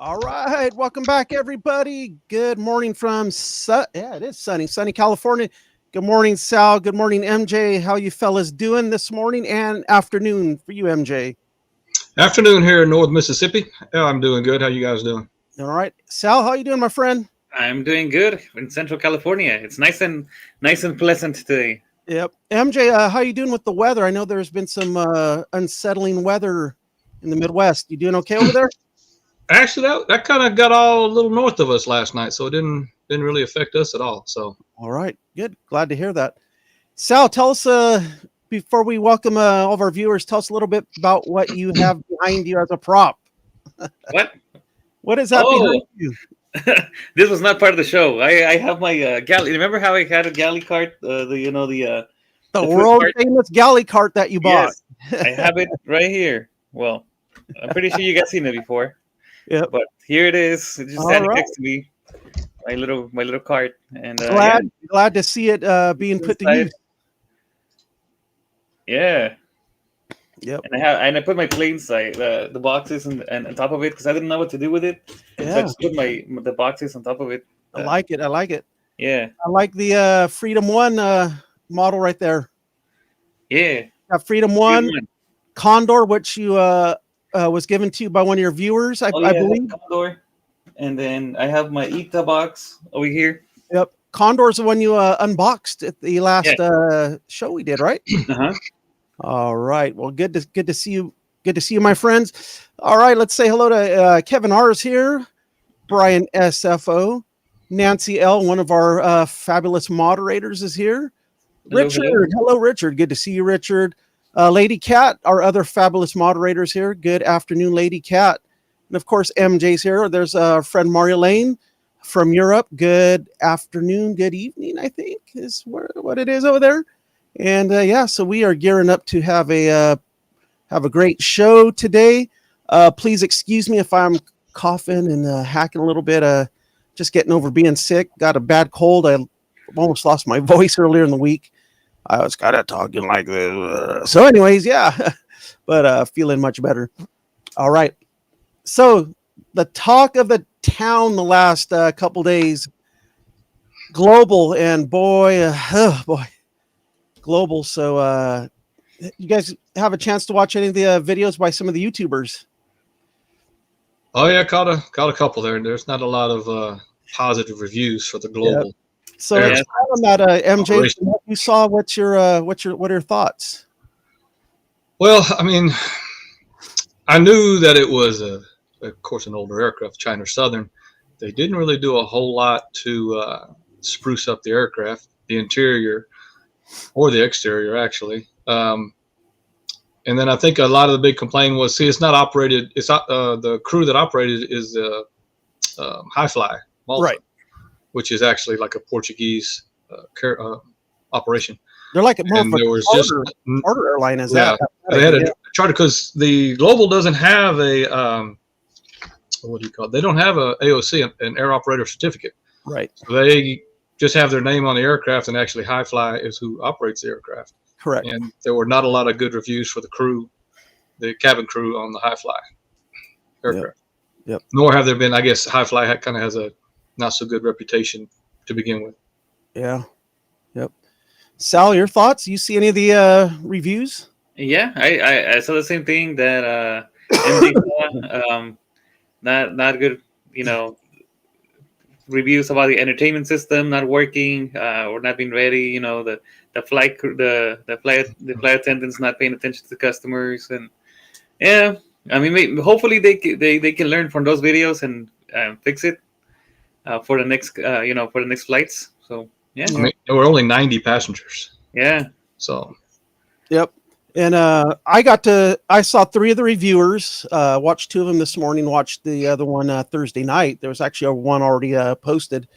All right, welcome back, everybody. Good morning from it is sunny California. Good morning, Sal. Good morning, MJ. How you fellas doing this morning and afternoon for you, MJ? Afternoon here in North Mississippi. Yeah, I'm doing good. How you guys doing? All right, Sal. How you doing, my friend? I'm doing good in Central California. It's nice and pleasant today. Yep, MJ. How you doing with the weather? I know there's been some unsettling weather in the Midwest. You doing okay over there? Actually, that kind of got all a little north of us last night, so it didn't really affect us at all. So, all right, good. Glad to hear that. Sal, tell us before we welcome all of our viewers, tell us a little bit about what you have behind you as a prop. What? What is that behind you? This was not part of the show. I have my galley. Remember how I had a galley cart? The world famous galley cart that you bought. Yes, I have it right here. Well, I'm pretty sure you guys seen it before. Yeah, but here it is. It just standing next to me. My little cart, and glad to see it being put to use. Yeah. Yep. And I put my planes, the boxes and on top of it, because I didn't know what to do with it. Yeah. So I just put the boxes on top of it. I like it. Yeah. I like the Freedom 1 model right there. Yeah. Got Freedom 1 Condor, which you was given to you by one of your viewers, I believe. Condor. And then I have my ITA box over here. Yep. Condor's the one you unboxed at the last show we did, right? Uh-huh. All right. Well, good to see you. Good to see you, my friends. All right. Let's say hello to Kevin R is here, Brian SFO, Nancy L, one of our fabulous moderators, is here. Hello, Richard. Hello, Richard. Good to see you, Richard. Lady Cat, our other fabulous moderators here. Good afternoon, Lady Cat. And of course, MJ's here. There's our friend Maria Lane from Europe. Good afternoon, good evening, I think is what it is over there. And so we are gearing up to have a great show today. Please excuse me if I'm coughing and hacking a little bit. Just getting over being sick. Got a bad cold. I almost lost my voice earlier in the week. I was kind of talking like this. So anyways, yeah, but feeling much better. All right. So the talk of the town the last couple days, global, and boy, global. So you guys have a chance to watch any of the videos by some of the YouTubers? Oh yeah, caught a couple there. There's not a lot of positive reviews for the global. Yep. So on that, MJ, what you saw, what are your thoughts? Well, I mean, I knew that it was of course, an older aircraft, China Southern. They didn't really do a whole lot to spruce up the aircraft, the interior or the exterior, actually. And then I think a lot of the big complaint was, it's not operated. It's not the crew that operated is High Fly, Malta, right? Which is actually like a Portuguese operation. They're like more of a charter airline, is that? They had a charter because the Global doesn't have a what do you call it? They don't have a AOC, an air operator certificate. Right. So they just have their name on the aircraft, and actually High Fly is who operates the aircraft. Correct. And there were not a lot of good reviews for the crew, the cabin crew on the High Fly aircraft. Yep. Nor have there been, I guess, High Fly kind of has a not so good reputation to begin with. Yeah. Yep. Sal, your thoughts? You see any of the reviews? Yeah, I saw the same thing that MD not good, reviews about the entertainment system not working or not being ready. The flight attendants not paying attention to the customers, and yeah, I mean, hopefully they can learn from those videos and fix it for the next for the next flights. So yeah, I mean, there were only 90 passengers. Yeah. So. Yep. And I saw 3 of the reviewers, watched 2 of them this morning, watched the other one Thursday night. There was actually one already posted.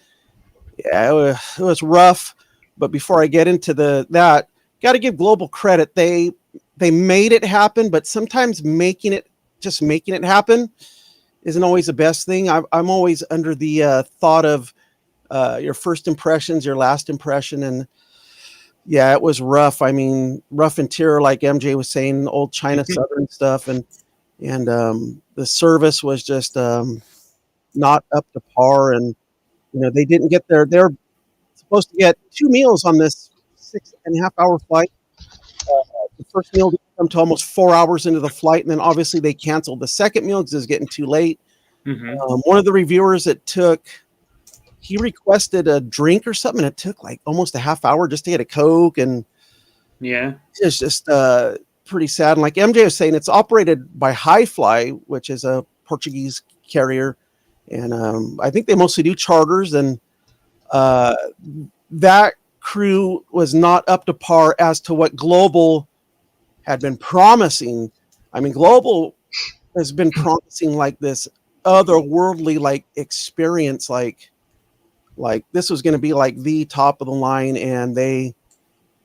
Yeah, it was rough. But before I get into that, got to give Global credit. They made it happen, but sometimes making it happen isn't always the best thing. I'm always under the thought of your first impressions, your last impression, and yeah, it was rough. I mean, rough interior, like MJ was saying, old China Southern stuff, and the service was just not up to par, and they didn't get they're supposed to get 2 meals on this 6.5-hour flight. The first meal didn't come to almost 4 hours into the flight, and then obviously they canceled the second meal because it was getting too late. One of the reviewers, he requested a drink or something, and it took like almost a half hour just to get a Coke, and it's just pretty sad. And like MJ was saying, it's operated by High Fly, which is a Portuguese carrier, and I think they mostly do charters, and that crew was not up to par as to what Global had been promising. I mean, Global has been promising like this otherworldly like experience, like this was going to be like the top of the line, and they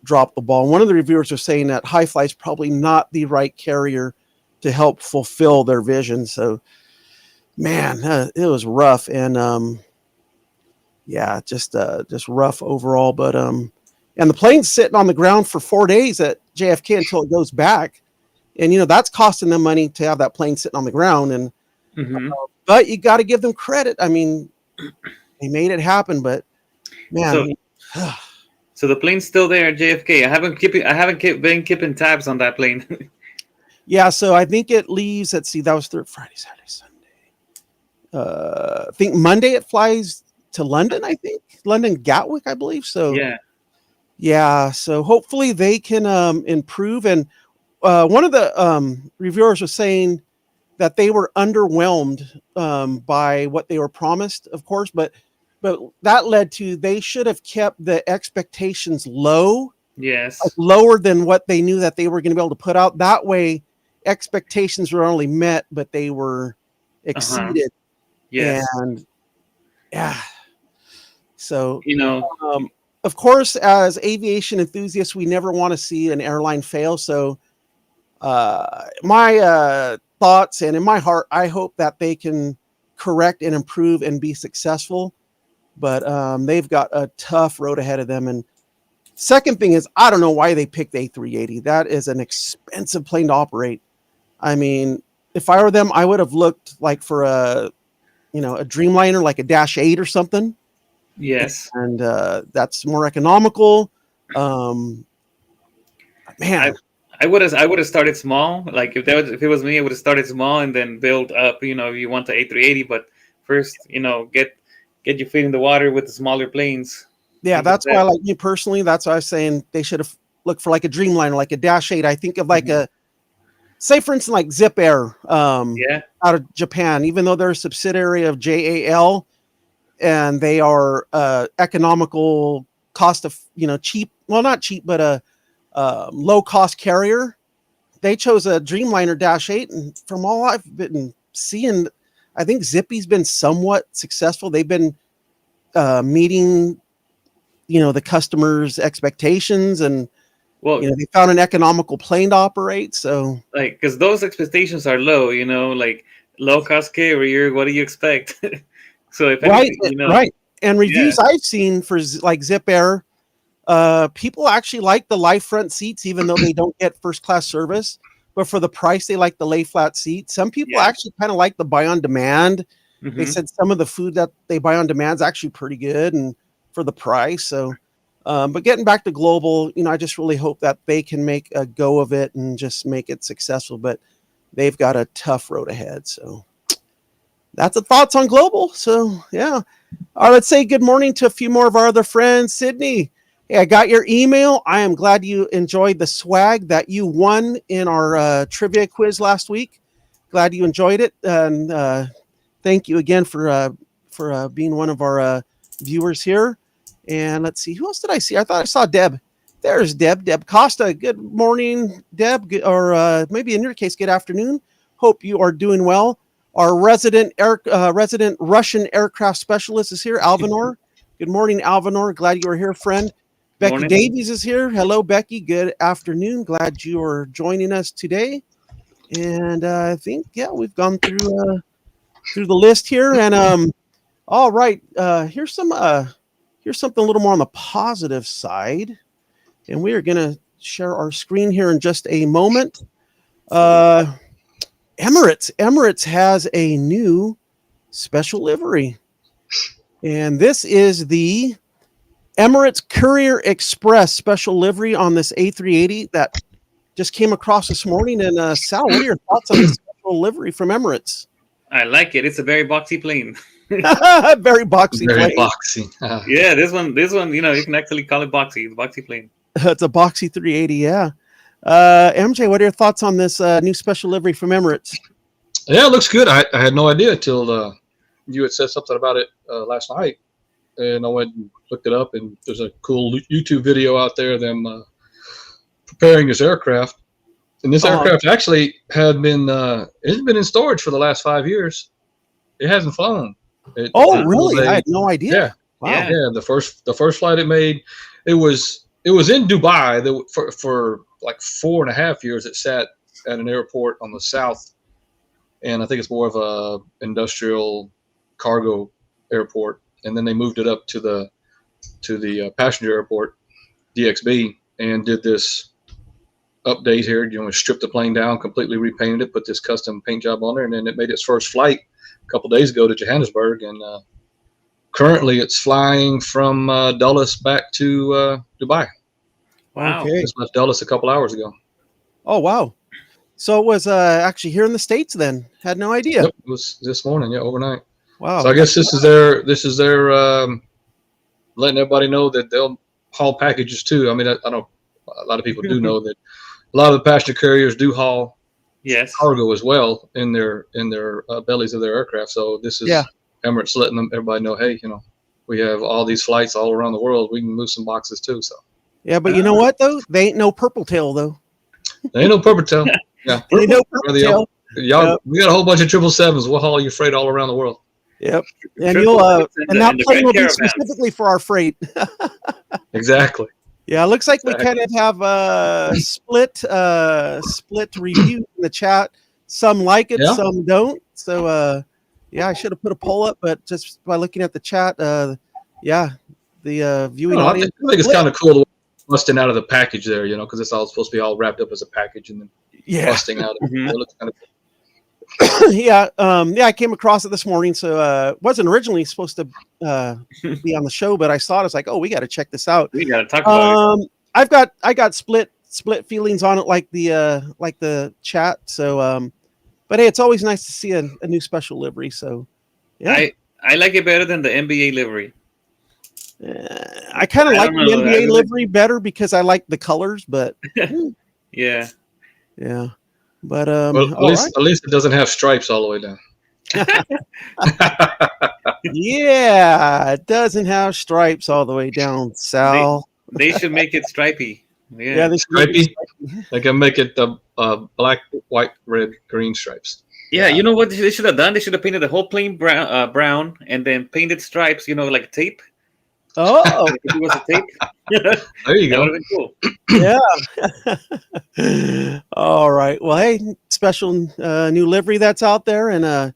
dropped the ball. One of the reviewers was saying that High Fly is probably not the right carrier to help fulfill their vision. So, man, it was rough, and just rough overall. But and the plane's sitting on the ground for 4 days at JFK until it goes back, and that's costing them money to have that plane sitting on the ground. And but you got to give them credit. I mean, they made it happen, but man. So the plane's still there at JFK. I haven't been keeping tabs on that plane. Yeah, so I think it leaves. Let's see, that was Friday, Saturday, Sunday. I think Monday it flies to London. I think London Gatwick, I believe. So yeah. So hopefully they can improve. And one of the reviewers was saying that they were underwhelmed by what they were promised, of course, but that led to they should have kept the expectations low. Yes. Like lower than what they knew that they were going to be able to put out. That way, expectations were only met, but they were exceeded. Yes. And so, of course, as aviation enthusiasts, we never want to see an airline fail. So my thoughts, and in my heart, I hope that they can correct and improve and be successful. But they've got a tough road ahead of them. And second thing is, I don't know why they picked the A380. That is an expensive plane to operate. I mean, if I were them, I would have looked like for a Dreamliner, like a Dash 8 or something. Yes. And that's more economical. Man, I would have started small. Like if it was me, I would have started small and then build up. You want the A380, but first, get your feet in the water with the smaller planes. Yeah, that's why, like me personally, that's why I was saying they should have looked for like a Dreamliner, like a Dash 8. I think of like say for instance, like Zip Air out of Japan, even though they're a subsidiary of JAL and they are economical cost of, cheap, well, not cheap, but a low cost carrier. They chose a Dreamliner Dash 8. And from all I've been seeing, I think Zippy's been somewhat successful. They've been meeting, the customers' expectations, and they found an economical plane to operate. So, because those expectations are low, like low cost carrier. What do you expect? So if right, and reviews I've seen for like Zip Air, people actually like the live front seats, even though they don't get first class service. But for the price, they like the lay flat seat. Some people actually kind of like the buy on demand. They said some of the food that they buy on demand is actually pretty good, and for the price. So, but getting back to Global, I just really hope that they can make a go of it and just make it successful. But they've got a tough road ahead. So that's the thoughts on Global. So yeah. All right, let's say good morning to a few more of our other friends. Sydney. Hey, I got your email. I am glad you enjoyed the swag that you won in our trivia quiz last week. Glad you enjoyed it, and thank you again for being one of our viewers here. And let's see, who else did I see? I thought I saw Deb. There's Deb Costa. Good morning, Deb, or maybe in your case, good afternoon. Hope you are doing well. Our resident Russian aircraft specialist is here, Alvanor. Good morning, Alvanor. Glad you are here, friend. Becky Morning. Davies is here. Hello, Becky. Good afternoon. Glad you are joining us today. And I think, we've gone through the list here. And all right, here's something a little more on the positive side. And we are going to share our screen here in just a moment. Emirates has a new special livery. And this is the Emirates Courier Express special livery on this A380 that just came across this morning. And Sal, what are your thoughts on this special livery from Emirates? I like it. It's a very boxy plane. Very boxy Very plane. boxy. Yeah, this one, you can actually call it boxy. It's a boxy plane. It's a boxy 380, yeah. MJ, what are your thoughts on this new special livery from Emirates? Yeah, it looks good. I had no idea till you had said something about it last night, and I went and looked it up. And there's a cool YouTube video out there of them preparing this aircraft. And this aircraft actually had been it's been in storage for the last 5 years. It hasn't flown. Really? I had no idea. Yeah, wow. Yeah. The first flight it made, it was in Dubai. For like 4.5 years, it sat at an airport on the south, and I think it's more of a industrial cargo airport. And then they moved it up to the passenger airport, DXB, and did this update here. Stripped the plane down, completely repainted it, put this custom paint job on there, and then it made its first flight a couple days ago to Johannesburg. And currently, it's flying from Dulles back to Dubai. Wow. Okay. Just left Dulles a couple hours ago. Oh, wow. So it was actually here in the States then. Had no idea. Yep, it was this morning, overnight. Wow. So I guess this is their letting everybody know that they'll haul packages too. I mean, I know a lot of people do know that a lot of the passenger carriers do haul cargo as well in their bellies of their aircraft. So this is Emirates letting everybody know, hey, we have all these flights all around the world. We can move some boxes too. So yeah, but you know what though? They ain't no purple tail though. There ain't no purple tail. Yeah, They ain't no purple tail. Y'all, we got a whole bunch of 777s. We'll haul your freight all around the world. Yep. And you'll and that plane will be specifically for our freight. Exactly. Yeah, it looks like we kind of have a split review in the chat. Some like it, some don't. So I should have put a poll up, but just by looking at the chat, the viewing audience. I think it's kind of cool the way it's busting out of the package there, because it's all supposed to be all wrapped up as a package and then busting out. It looks kind of cool. I came across it this morning, so it wasn't originally supposed to be on the show, but I saw it. It's like, oh, we got to check this out. We got to talk about it. I got split feelings on it, like the chat. So, but hey, it's always nice to see a new special livery. So, yeah, I like it better than the NBA livery. I kind of like the NBA livery better because I like the colors, but yeah. But at least it doesn't have stripes all the way down. Yeah, it doesn't have stripes all the way down, Sal. They should make it stripy. Yeah, stripy. They can make it black, white, red, green stripes. Yeah, you know what they should have done? They should have painted the whole plane brown and then painted stripes, like tape. Oh, if it was a tape. There you go. That would have been cool. Yeah. All right. Well, hey, special new livery that's out there, and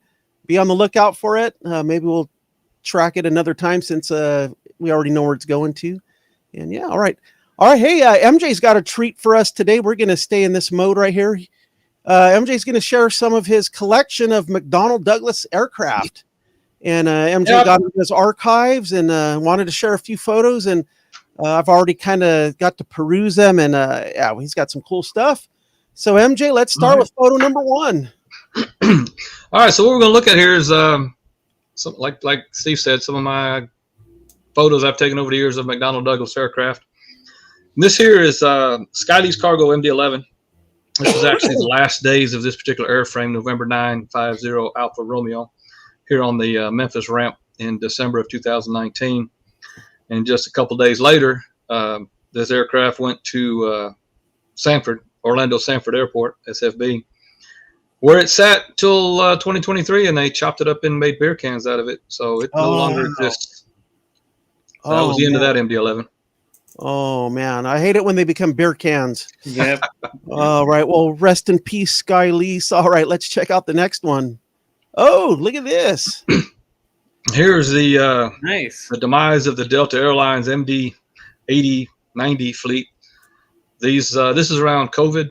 be on the lookout for it. Maybe we'll track it another time since we already know where it's going to. And yeah, all right. Hey, MJ's got a treat for us today. We're going to stay in this mode right here. MJ's going to share some of his collection of McDonald Douglas aircraft. And MJ got into his archives and wanted to share a few photos. And I've already kind of got to peruse them. And he's got some cool stuff. So MJ, let's start with photo number 1. All right. So what we're going to look at here is, some, like Steve said, some of my photos I've taken over the years of McDonald Douglas aircraft. And this here is Skylite Cargo MD11. This is actually the last days of this particular airframe, November 950 Alpha Romeo, here on the Memphis ramp in December of 2019. And just a couple days later, this aircraft went to Orlando Sanford Airport, SFB, where it sat till 2023, and they chopped it up and made beer cans out of it. So it no longer exists. So that was the end of that MD11. Oh, man. I hate it when they become beer cans. Yep. All right. Well, rest in peace, Skylite. All right. Let's check out the next one. Oh, look at this. Here's the nice. The demise of the Delta Airlines MD-80-90 fleet. This is around COVID,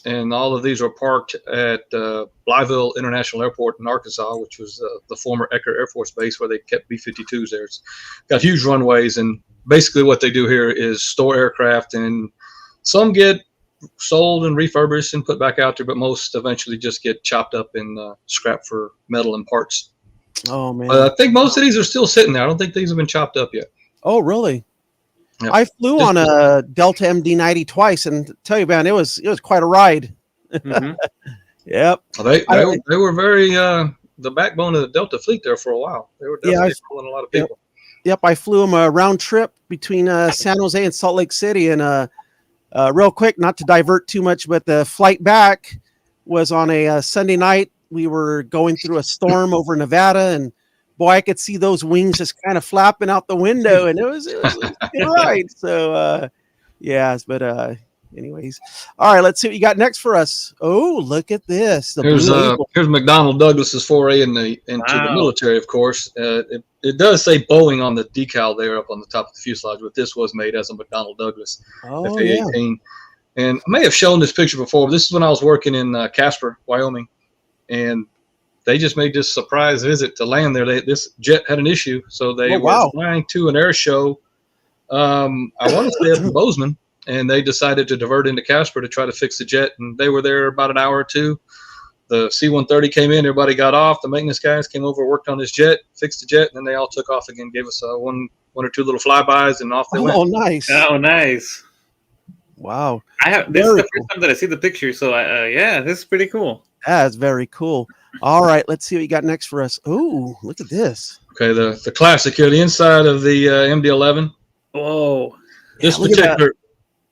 and all of these were parked at Blytheville International Airport in Arkansas, which was the former Ecker Air Force Base where they kept B-52s there. It's got huge runways, and basically what they do here is store aircraft, and some get sold and refurbished and put back out there, but most eventually just get chopped up and scrapped for metal and parts. Oh man! I think most of these are still sitting there. I don't think these have been chopped up yet. Oh really? Yep. I flew on a Delta MD90 twice, and tell you, man, it was quite a ride. Mm-hmm. Yep. Well, they were very the backbone of the Delta fleet there for a while. They were definitely pulling a lot of people. Yep. I flew them a round trip between San Jose and Salt Lake City, and real quick, not to divert too much, but the flight back was on a Sunday night. We were going through a storm over Nevada, and boy, I could see those wings just kind of flapping out the window, and it was right. So, yes, but anyways, all right. Let's see what you got next for us. Oh, look at this. Here's McDonald Douglas's foray into the military. Of course, it does say Boeing on the decal there up on the top of the fuselage, but this was made as a McDonald Douglas F18. And I may have shown this picture before, but this is when I was working in Casper, Wyoming, and they just made this surprise visit to land there. This jet had an issue, so they were flying to an air show. I want to say up in Bozeman, and they decided to divert into Casper to try to fix the jet. And they were there about an hour or two. The C-130 came in, everybody got off. The maintenance guys came over, worked on this jet, fixed the jet, and then they all took off again, gave us one or two little flybys, and off they went. Oh, nice! Oh, nice! Wow. This is the first time that I see the picture, so yeah, this is pretty cool. That's very cool. All right, let's see what you got next for us. Oh, look at this. Okay, the classic here, the inside of the MD11. Whoa. This particular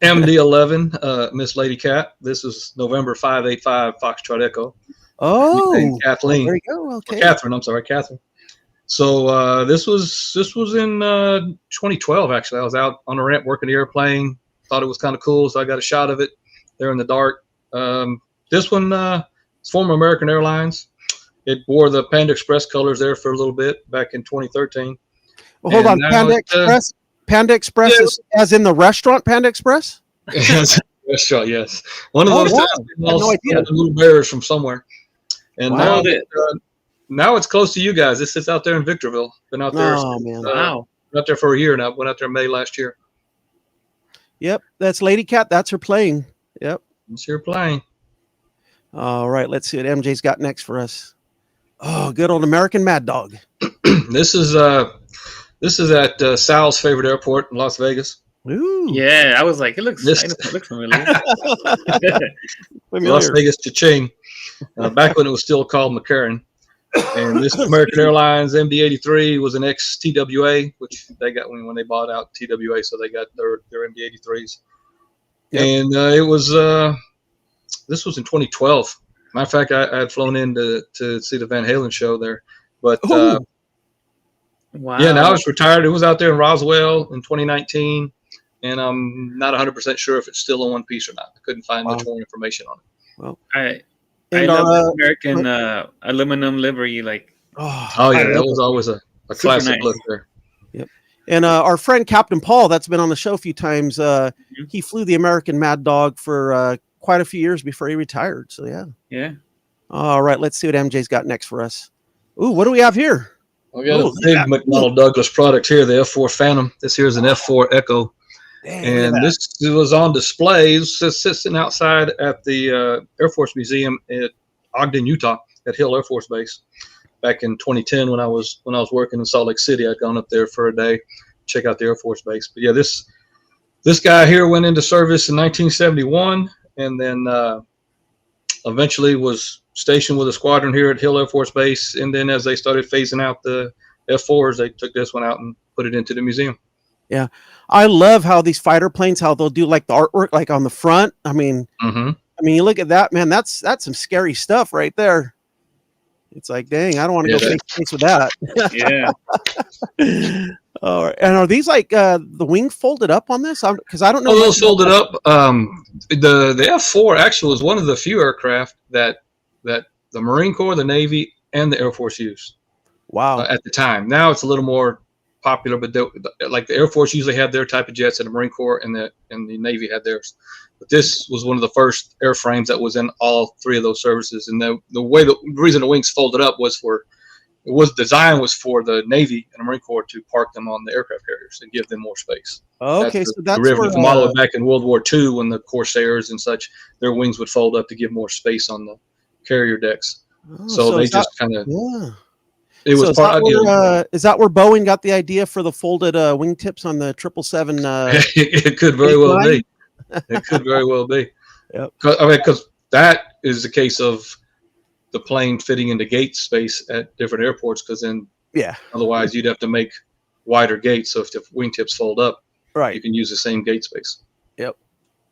MD11, Miss Lady Cat. This is November 585 Foxtrot Echo. Oh, Kathleen. there you go. Okay. Catherine. I'm sorry, Catherine. So this was in 2012. Actually, I was out on a ramp working the airplane. Thought it was kind of cool, so I got a shot of it there in the dark. This one is former American Airlines. It wore the Panda Express colors there for a little bit back in 2013. Well, hold on, Panda Express. Panda Express is as in the restaurant Panda Express. Yes, restaurant. Yes, one of those. Wow. No idea. The little bears from somewhere. And now it's close to you guys. This is out there in Victorville. Been out there. Oh man! Wow. Been out there for a year now. Went out there May last year. Yep, that's Lady Cat. That's her plane. Yep. That's her plane. All right, let's see what MJ's got next for us. Oh, good old American Mad Dog. This is at Sal's favorite airport in Las Vegas. Ooh. Yeah, I was like, it looks familiar. Las Vegas Cha-Ching. Back when it was still called McCarran. And this American Airlines MD-83 was an ex-TWA, which they got when they bought out TWA, so they got their MD-83s. Yep. And this was in 2012. Matter of fact, I had flown in to see the Van Halen show there. But wow. Yeah, now it's retired. It was out there in Roswell in 2019, and I'm not 100% sure if it's still in one piece or not. I couldn't find much more information on it. Well, I love the American aluminum livery. Oh yeah, that was always a classic look there. Yep. And our friend Captain Paul, that's been on the show a few times. He flew the American Mad Dog for quite a few years before he retired. So yeah. Yeah. All right, let's see what MJ's got next for us. Ooh, what do we have here? We got a big McDonald Douglas product here, the F4 Phantom. This here is an F4 Echo. Dang, and this was on display. It's sitting outside at the Air Force Museum at Ogden, Utah, at Hill Air Force Base. Back in 2010, when I was working in Salt Lake City, I'd gone up there for a day, check out the Air Force Base. But yeah, this guy here went into service in 1971, and then eventually was stationed with a squadron here at Hill Air Force Base. And then as they started phasing out the F4s, they took this one out and put it into the museum. Yeah, I love how these fighter planes, how they'll do like the artwork, like on the front. I mean, you look at that, man. That's some scary stuff right there. It's like, dang, I don't want to go face to face with that. Yeah. All right. And are these like the wing folded up on this? Because I don't know. Oh, those folded up. The F4 actually was one of the few aircraft that the Marine Corps, the Navy, and the Air Force used. Wow. At the time. Now it's a little more popular, but like the Air Force usually had their type of jets, and the Marine Corps and the Navy had theirs. But this was one of the first airframes that was in all three of those services. And the reason the wings folded up was for the Navy and the Marine Corps to park them on the aircraft carriers and give them more space. Okay, so that's derivative from all the way back in World War II when the Corsairs and such, their wings would fold up to give more space on the carrier decks. So they just kind of it was part. Is that where Boeing got the idea for the folded wingtips on the 777? It could very well be. It could very well be. Yep. Because that is the case of the plane fitting into gate space at different airports. Because then, otherwise you'd have to make wider gates. So if the wingtips fold up, you can use the same gate space. Yep.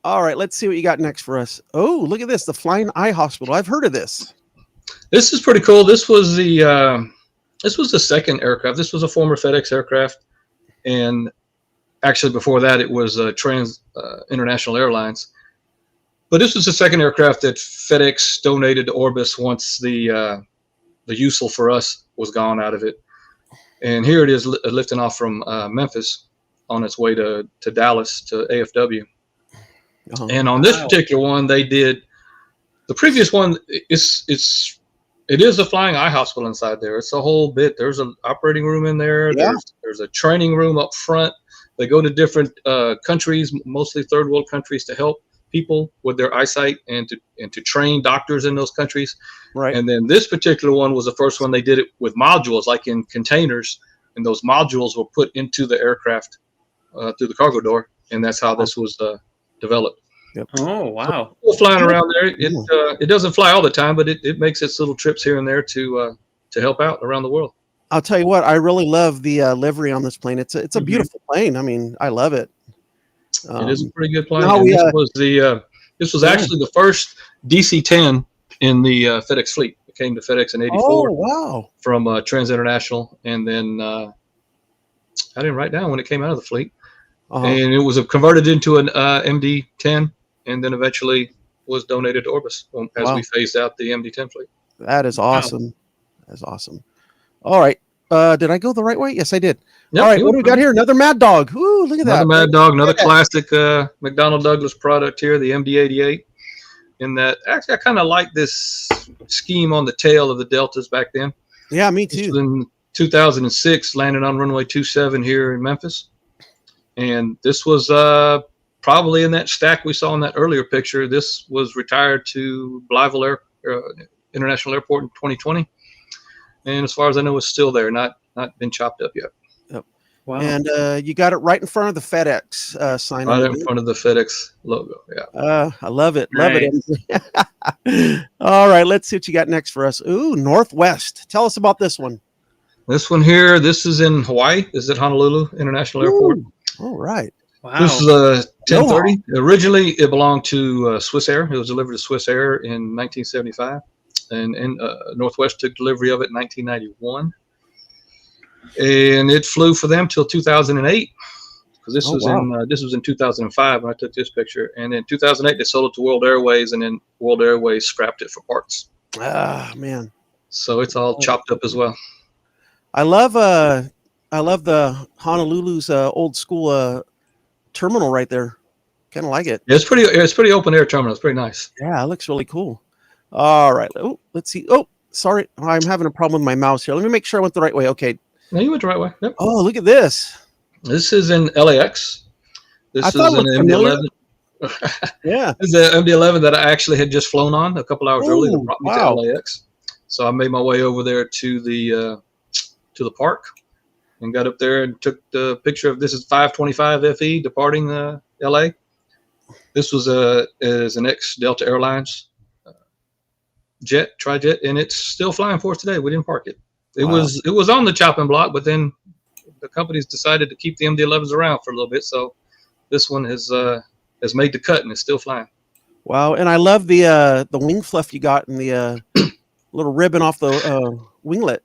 All right, let's see what you got next for us. Oh, look at this, the Flying Eye Hospital. I've heard of this. This is pretty cool. This was the second aircraft. This was a former FedEx aircraft, and actually before that it was International Airlines. But this was the second aircraft that FedEx donated to Orbis once the useful for us was gone out of it. And here it is lifting off from Memphis on its way to Dallas to AFW. And on this particular one, they did the previous one. It is a Flying Eye Hospital inside there. It's a whole bit. There's an operating room in there. Yeah. There's a training room up front. They go to different countries, mostly third world countries, to help people with their eyesight and to train doctors in those countries. Right. And then this particular one was the first one they did it with modules, like in containers, and those modules were put into the aircraft through the cargo door, and that's how this was developed. Yep. Oh, wow. So flying around there. It doesn't fly all the time, but it makes its little trips here and there to help out around the world. I'll tell you what, I really love the livery on this plane. It's a beautiful plane. I mean, I love it. It is a pretty good plane. This was actually the first DC-10 in the FedEx fleet. It came to FedEx in '84. Oh, wow. From Trans International, and then I didn't write down when it came out of the fleet. And it was converted into an MD-10, and then eventually was donated to Orbis as we phased out the MD-10 fleet. That is awesome. Wow. That's awesome. All right. Did I go the right way? Yes, I did. Yep, all right. What do we got here? Another Mad Dog. Ooh, look at that. Another Mad Dog, another classic McDonald Douglas product here, the MD-88. In that, actually, I kind of like this scheme on the tail of the Deltas back then. Yeah, me too. This was in 2006, landed on runway 27 here in Memphis. And this was probably in that stack we saw in that earlier picture. This was retired to Blytheville International Airport in 2020. And as far as I know, it's still there, not been chopped up yet. Yep. Wow. And you got it right in front of the FedEx sign. Right in front of the FedEx logo, yeah. I love it. Love it. All right, let's see what you got next for us. Ooh, Northwest. Tell us about this one. This one here, this is in Hawaii. This is at Honolulu International Airport. All right. Wow. This is a 1030. Originally, it belonged to Swiss Air. It was delivered to Swiss Air in 1975. And Northwest took delivery of it in 1991. And it flew for them till 2008. Because this was in 2005 when I took this picture. And in 2008, they sold it to World Airways, and then World Airways scrapped it for parts. Ah, man. So it's all chopped up as well. I love the Honolulu's old school terminal right there. Kind of like it. Yeah, it's pretty open air terminal. It's pretty nice. Yeah, it looks really cool. All right. Oh, let's see. Oh, sorry. I'm having a problem with my mouse here. Let me make sure I went the right way. Okay. No, you went the right way. Yep. Oh, look at this. This is in LAX. This is an MD11. Yeah. This is an MD11 that I actually had just flown on a couple hours earlier. That brought me to LAX. So I made my way over there to the park and got up there and took the picture of this is 525 FE departing LA. This was is an ex-Delta Airlines jet, tri-jet, and it's still flying for us today. We didn't park it. It was on the chopping block, but then the companies decided to keep the MD11s around for a little bit. So this one has made the cut and it's still flying. Wow. And I love the wing fluff you got in the little ribbon off the winglet.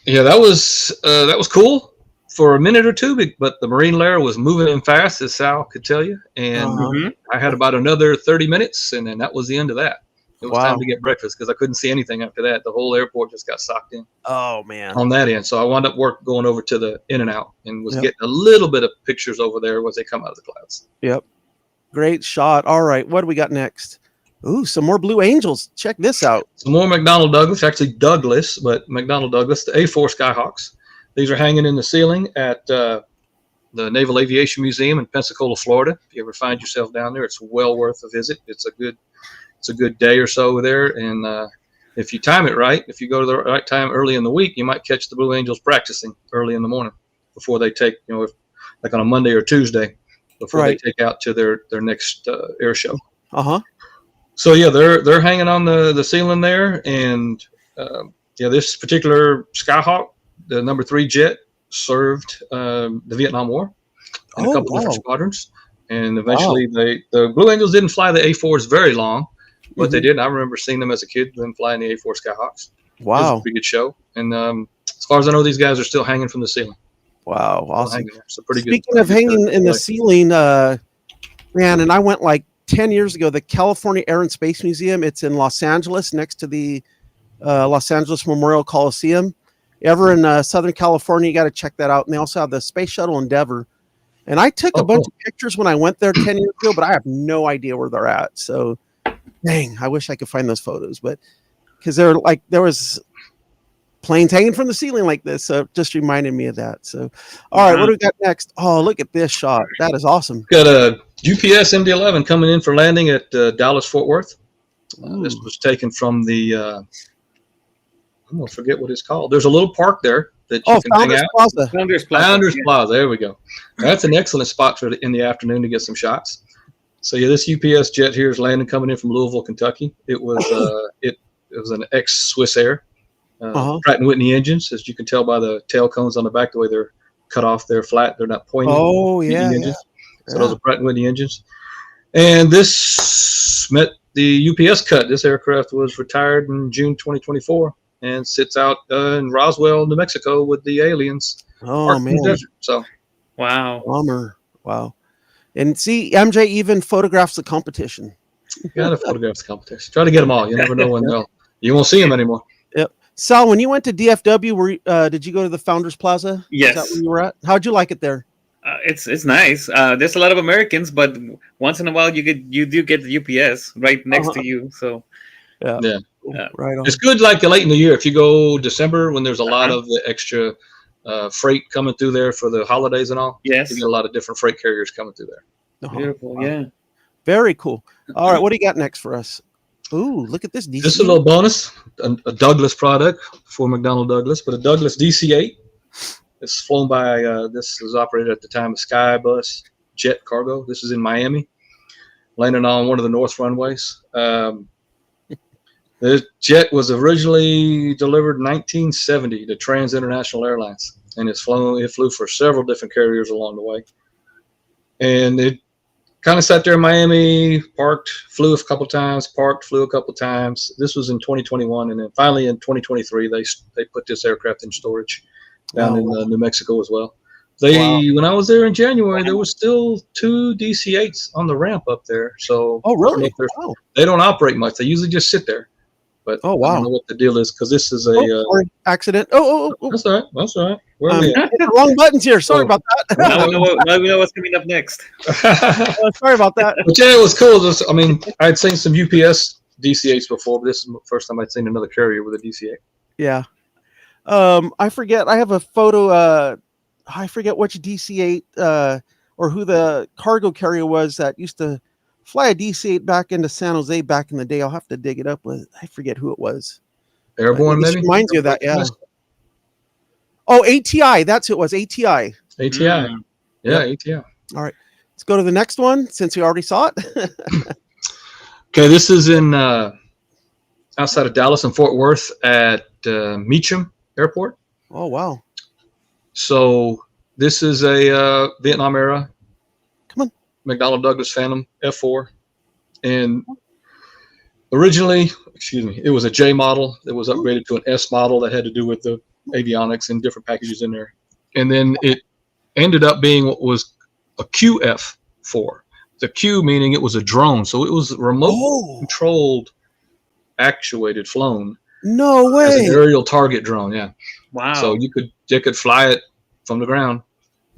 Yeah, that was cool for a minute or two, but the marine layer was moving in fast, as Sal could tell you. And I had about another 30 minutes, and then that was the end of that. It was time to get breakfast because I couldn't see anything after that. The whole airport just got socked in. Oh man. On that end, so I wound up going over to the in and out and was getting a little bit of pictures over there as they come out of the clouds. Yep. Great shot. All right, what do we got next? Ooh, some more Blue Angels. Check this out. Some more McDonald Douglas, actually Douglas, but McDonald Douglas, the A4 Skyhawks. These are hanging in the ceiling at the Naval Aviation Museum in Pensacola, Florida. If you ever find yourself down there, it's well worth a visit. It's a good day or so there, and if you time it right, if you go to the right time early in the week, you might catch the Blue Angels practicing early in the morning before they take, like on a Monday or Tuesday, before they take out to their next air show. So yeah, they're hanging on the ceiling there, and this particular Skyhawk, the number 3 jet, served the Vietnam War in a couple different squadrons, and eventually the Blue Angels didn't fly the A4s very long, but they did. I remember seeing them as a kid, them flying the A4 Skyhawks. Wow, it was a pretty good show, and as far as I know, these guys are still hanging from the ceiling. Wow, awesome. So pretty good. Speaking of hanging in the ceiling, man, and I went like 10 years ago, the California Air and Space Museum. It's in Los Angeles, next to the Los Angeles Memorial Coliseum. Ever in Southern California, you got to check that out. And they also have the Space Shuttle Endeavour. And I took a bunch of pictures when I went there 10 years ago, but I have no idea where they're at. So, dang, I wish I could find those photos. But because there was planes hanging from the ceiling like this. So it just reminded me of that. So, all right, what do we got next? Oh, look at this shot. That is awesome. Got a UPS MD11 coming in for landing at Dallas-Fort Worth. This was taken from the I'm going to forget what it's called. There's a little park there that you can hang out. Plaza. Founders Plaza. There we go. That's an excellent spot for in the afternoon to get some shots. So yeah, this UPS jet here is landing coming in from Louisville, Kentucky. It was it was an ex-Swiss Air Pratt & Whitney engines, as you can tell by the tail cones on the back, the way they're cut off. They're flat. They're not pointy. Oh yeah. So those are Pratt & Whitney engines. And this met the UPS cut. This aircraft was retired in June 2024. And sits out in Roswell, New Mexico, with the aliens. Oh man! So, wow, bummer. Wow. And see, MJ even photographs the competition. Got to photograph the competition. Try to get them all. You never know when you won't see them anymore. Yep. Sal, when you went to DFW, did you go to the Founders Plaza? Yes. Is that where you were at? How'd you like it there? It's nice. There's a lot of Americans, but once in a while you do get the UPS right next to you. So, yeah. Right on. It's good like late in the year. If you go December when there's a lot of the extra freight coming through there for the holidays and all. Yes. You get a lot of different freight carriers coming through there. Beautiful. Wow. Yeah. Very cool. All right. What do you got next for us? Ooh, look at this. DC. This is a little bonus, a Douglas product for McDonald Douglas, but a Douglas DC-8. It's flown by, this was operated at the time of Skybus Jet Cargo. This is in Miami, landing on one of the north runways. The jet was originally delivered in 1970 to Trans International Airlines, and it flew for several different carriers along the way. And it kind of sat there in Miami, parked, flew a couple times, parked, flew a couple times. This was in 2021, and then finally in 2023 they put this aircraft in storage down in New Mexico as well. When I was there in January, there was still 2 DC-8s on the ramp up there. So really? They don't operate much. They usually just sit there. But I don't know what the deal is because this is a accident. That's all right. That's all right. Wrong buttons here. Sorry about that. Now we know what's coming up next. Sorry about that. But yeah, it was cool. I'd seen some UPS DC-8s before, but this is the first time I'd seen another carrier with a DC-8. Yeah. I forget. I have a photo. I forget which DC-8 or who the cargo carrier was that used to fly a DC-8 back into San Jose back in the day. I'll have to dig it up. I forget who it was. Airborne, maybe? Reminds you of that, yeah. Oh, ATI. That's who it was, ATI. ATI. Yeah, ATI. All right. Let's go to the next one since we already saw it. Okay, this is in outside of Dallas and Fort Worth at Meacham Airport. Oh, wow. So this is a Vietnam era McDonnell Douglas Phantom F4, and originally, it was a J model that was upgraded to an S model that had to do with the avionics and different packages in there, and then it ended up being what was a QF4. The Q meaning it was a drone, so it was remote controlled actuated, flown No as an way. aerial target drone. Yeah. Wow. So they could fly it from the ground.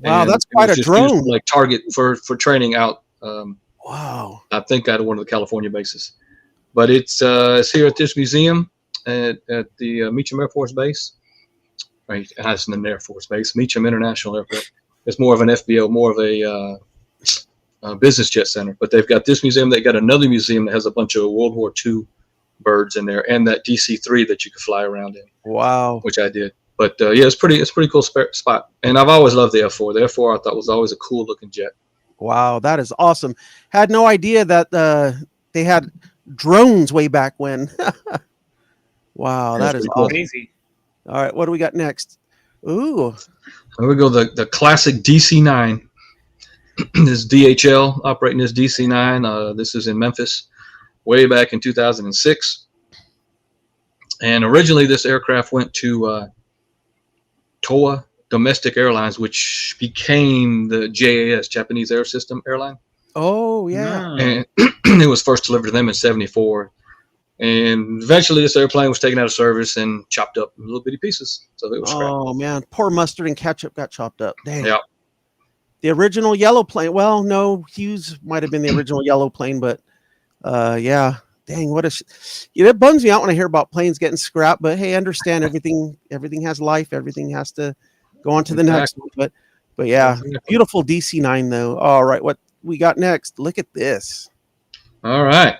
Wow, and that's it quite was a just used drone. for, like target for training out. Wow. I think out of one of the California bases. But it's here at this museum at the Meacham Air Force Base. Right, that's an Air Force Base, Meacham International Airport. It's more of an FBO, more of a business jet center. But they've got this museum. They got another museum that has a bunch of World War II birds in there, and that DC-3 that you could fly around in. Wow. Which I did. But yeah, it's pretty cool spot. And I've always loved the F4. The F4 I thought was always a cool looking jet. Wow, that is awesome. Had no idea that they had drones way back when. Wow, that is cool. awesome. Crazy. All right, what do we got next? Ooh. Here we go, the classic DC-9. This DHL operating this DC-9. This is in Memphis, way back in 2006. And originally this aircraft went to TOA Domestic Airlines, which became the JAS, Japanese Air System Airline. Oh, yeah. And it was first delivered to them in 1974. And eventually this airplane was taken out of service and chopped up in little bitty pieces. So it was scrapped. Oh, man. Poor mustard and ketchup got chopped up. Dang. Yeah. The original yellow plane. Well, no, Hughes might have been the original yellow plane, but yeah. Dang, what a it bums me out when I hear about planes getting scrapped, but hey, understand everything has life, everything has to go on to the next one. But yeah, beautiful DC-9 though. All right, what we got next? Look at this. All right.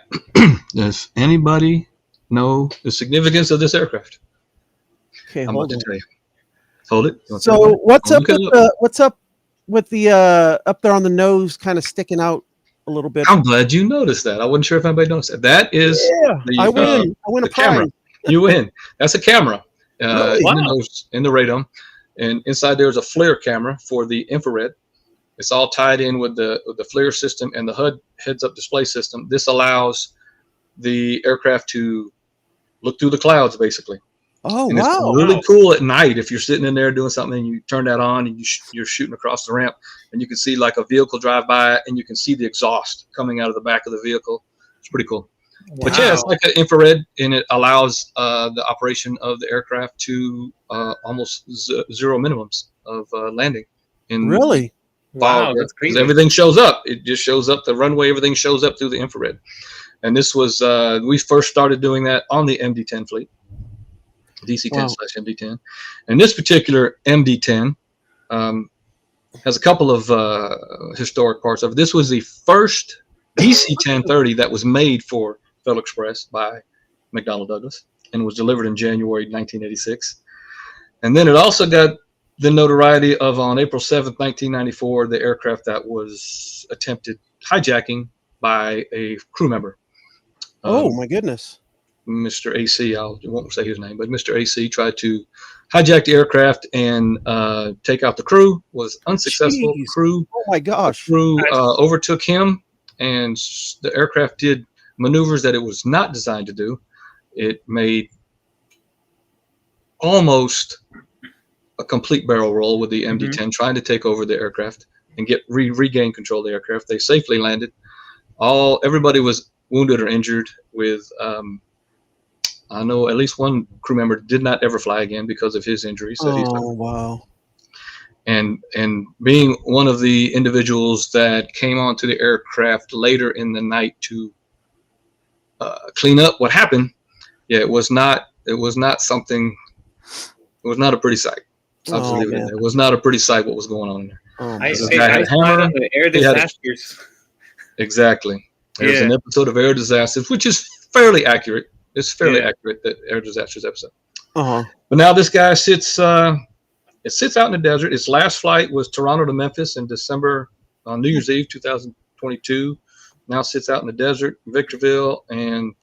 Does anybody know the significance of this aircraft? Okay, I'm hold about on. to tell you. Hold it. So what's up with the up there on the nose kind of sticking out a little bit? I'm glad you noticed that. I wasn't sure if anybody noticed that. That is I win a prize. Camera. You win. That's a camera Really? in the radome. And inside there's a FLIR camera for the infrared. It's all tied in with the FLIR system and the HUD heads-up display system. This allows the aircraft to look through the clouds, basically. Oh, and wow. It's really cool at night if you're sitting in there doing something and you turn that on and you're shooting across the ramp and you can see like a vehicle drive by and you can see the exhaust coming out of the back of the vehicle. It's pretty cool. Wow. But yeah, it's like an infrared, and it allows the operation of the aircraft to almost zero minimums of landing. Really? Wow, that's crazy. Everything shows up. It just shows up the runway. Everything shows up through the infrared. And this was we first started doing that on the MD10 fleet, DC-10/MD10. And this particular MD10 has a couple of historic parts of it. This was the first DC-1030 that was made for Federal Express by McDonald Douglas and was delivered in January 1986. And then it also got the notoriety of, on April 7th, 1994, the aircraft that was attempted hijacking by a crew member. Oh, my goodness. Mr. AC, I won't say his name, but Mr. AC tried to hijack the aircraft and take out the crew, was unsuccessful. Jeez. Oh my gosh. The crew overtook him, and the aircraft did maneuvers that it was not designed to do. It made almost a complete barrel roll with the MD-10, trying to take over the aircraft and regain control of the aircraft. They safely landed. Everybody was wounded or injured. With I know at least one crew member did not ever fly again because of his injuries. Wow. And being one of the individuals that came onto the aircraft later in the night to clean up what happened, yeah, it was not something. It was not a pretty sight. It was not a pretty sight what was going on in there. I saw the air disasters. Exactly. There's an episode of Air Disasters, which is fairly accurate. It's fairly accurate, that Air Disasters episode. But now this guy sits out in the desert. Its last flight was Toronto to Memphis in December, on New Year's Eve, 2022. Now sits out in the desert, Victorville, and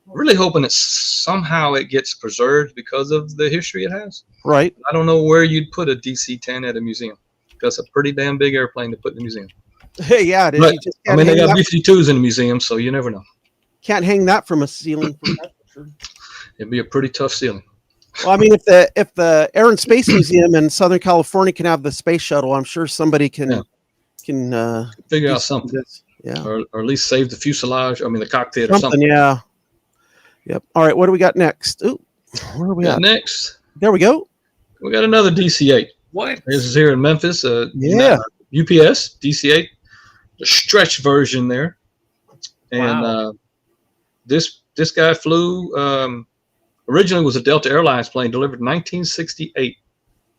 really hoping that somehow it gets preserved because of the history it has. Right. I don't know where you'd put a DC-10 at a museum. That's a pretty damn big airplane to put in the museum. Hey, yeah, it is. But, You just I mean, they got B-52s in the museum, so you never know. Can't hang that from a ceiling. It'd be a pretty tough ceiling. Well, I mean, if the Air and Space Museum in Southern California can have the space shuttle, I'm sure somebody can figure out something. Yeah, or at least save the fuselage. I mean, the cockpit something, or something. Yeah, Yep. All right. What do we got next? Ooh, where are we at? Next, There we go. we got another DC-8. What? This is here in Memphis. Yeah. UPS DC-8, the stretch version there. And Wow. this guy flew. Originally was a Delta Airlines plane delivered in 1968.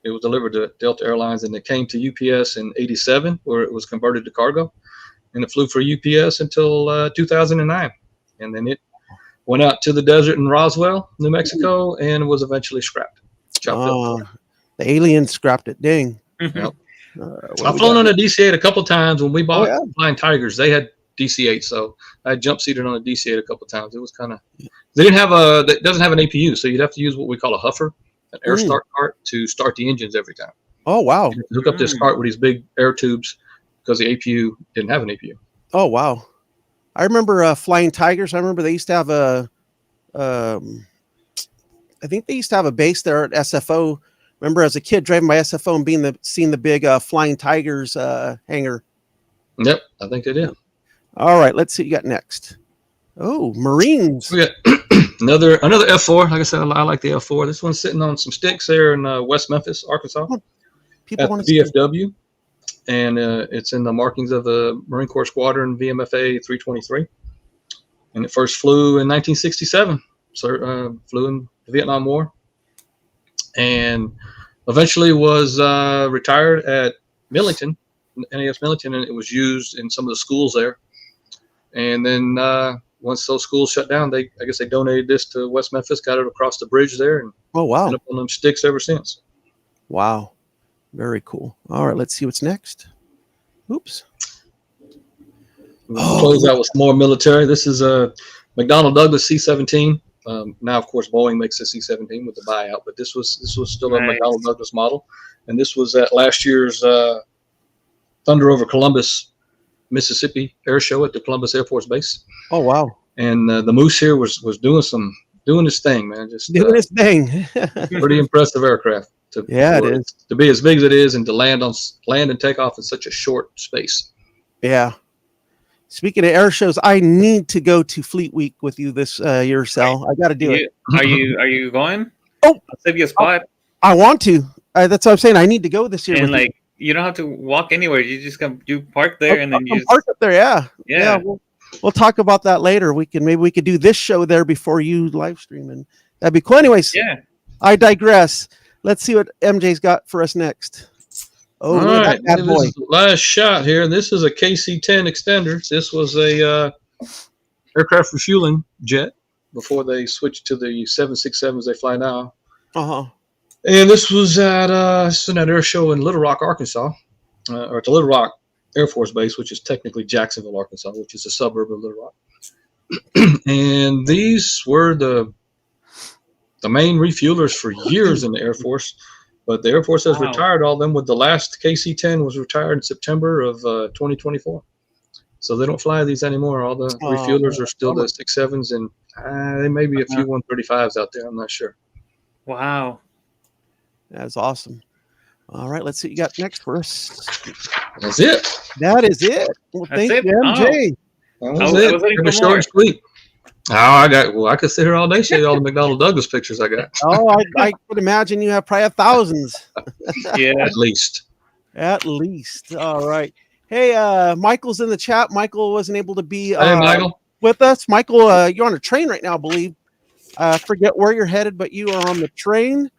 It was delivered to Delta Airlines, and it came to UPS in '87, where it was converted to cargo, and it flew for UPS until 2009, and then it went out to the desert in Roswell, New Mexico, and was eventually scrapped. Chopped up. The aliens scrapped it. Dang. Yep. What I've do we flown got? on a DC-8 a couple times. When we bought yeah. Flying Tigers, they had DC-8, so I jump seated on a DC-8 a couple times. It was kind of, they didn't have it doesn't have an APU, so you'd have to use what we call a huffer, an air start cart, to start the engines every time. Oh, wow. You hook up this cart with these big air tubes because the APU didn't have an APU. Oh, wow. I remember Flying Tigers. I remember they used to have I think they used to have a base there at SFO. Remember as a kid driving by SFO and seeing the big Flying Tigers hangar. Yep, I think they did. All right, let's see what you got next. Oh, Marines. We got another F4. Like I said, I like the F4. This one's sitting on some sticks there in West Memphis, Arkansas, People at want the to see. VFW, and it's in the markings of the Marine Corps Squadron VMFA 323. And it first flew in 1967. So flew in the Vietnam War, and eventually was retired at Millington, NAS Millington, and it was used in some of the schools there. And then once those schools shut down, I guess they donated this to West Memphis, got it across the bridge there, and Oh, wow. been up on them sticks ever since. Wow. Very cool. All right, let's see what's next. Oops. We'll close out with some more military. This is a McDonald Douglas C-17. Now, of course, Boeing makes the C-17 with the buyout, but this was still a Nice. McDonald Douglas model, and this was at last year's Thunder over Columbus, Mississippi air show at the Columbus Air Force Base. Oh, wow. And the Moose here was doing his thing, man. Just Doing this thing. pretty impressive aircraft. Yeah, it is. To be as big as it is, and to land and take off in such a short space. Yeah. Speaking of air shows, I need to go to Fleet Week with you this year, Sal. I got to do it. Are you going? Oh. I'll save you a spot. I want to. That's what I'm saying. I need to go this year. And with like you don't have to walk anywhere. You just you park you. there and then you just park up there. Yeah. yeah. We'll talk about that later. Maybe we could do this show there before you live stream, and that'd be cool. Anyways, Yeah. I digress. Let's see what MJ's got for us next. Oh, All look at right, that bad this boy. is the last shot here. This is a KC10 Extender. This was a aircraft refueling jet before they switched to the 767s they fly now. Uh-huh. And this was at an air show in Little Rock, Arkansas, or at the Little Rock Air Force Base, which is technically Jacksonville, Arkansas, which is a suburb of Little Rock. And these were the main refuelers for years in the Air Force. But the Air Force has retired all of them. With the last KC-10 was retired in September of 2024. So they don't fly these anymore. All the refuelers are still the 67s, and there may be a few 135s out there. I'm not sure. Wow. That's awesome. All right, let's see what you got next for us. That's it. That is it. Well, That's thank it? you, MJ. That I was was it. waiting for Pretty short more. and sweet. I could sit here all day, show you all the McDonald Douglas pictures I got. Oh, I could imagine you have probably thousands. Yeah. At least. At least. All right. Hey, Michael's in the chat. Michael wasn't able to be Hey, Michael. with us. Michael, you're on a train right now, I believe. Forget where you're headed, but you are on the train,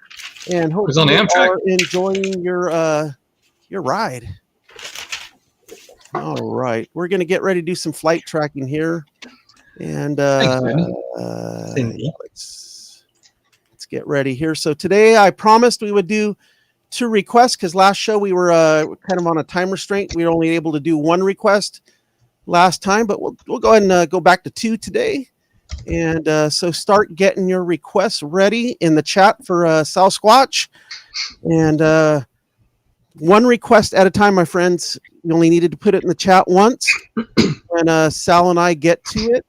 and hope He's on the you Amtrak. are enjoying your ride. All right, we're gonna get ready to do some flight tracking here, and let's get ready here. So today, I promised we would do 2 requests because last show we were kind of on a time restraint. We were only able to do 1 request last time, but we'll go ahead and go back to 2 today. And so start getting your requests ready in the chat for Sal Squatch. And 1 request at a time, my friends. You only needed to put it in the chat once. When Sal and I get to it,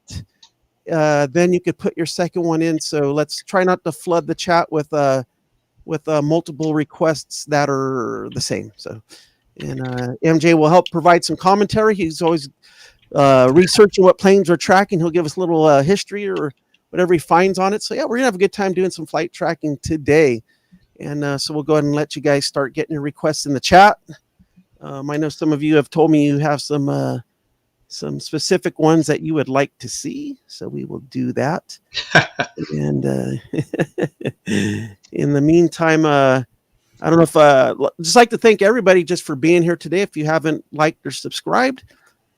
then you could put your second one in. So let's try not to flood the chat with multiple requests that are the same. So, and MJ will help provide some commentary. He's always researching what planes we're tracking. He'll give us a little history or whatever he finds on it. So yeah, we're gonna have a good time doing some flight tracking today. And so we'll go ahead and let you guys start getting your requests in the chat. I know some of you have told me you have some specific ones that you would like to see, so we will do that. And in the meantime, I don't know if just like to thank everybody just for being here today. If you haven't liked or subscribed,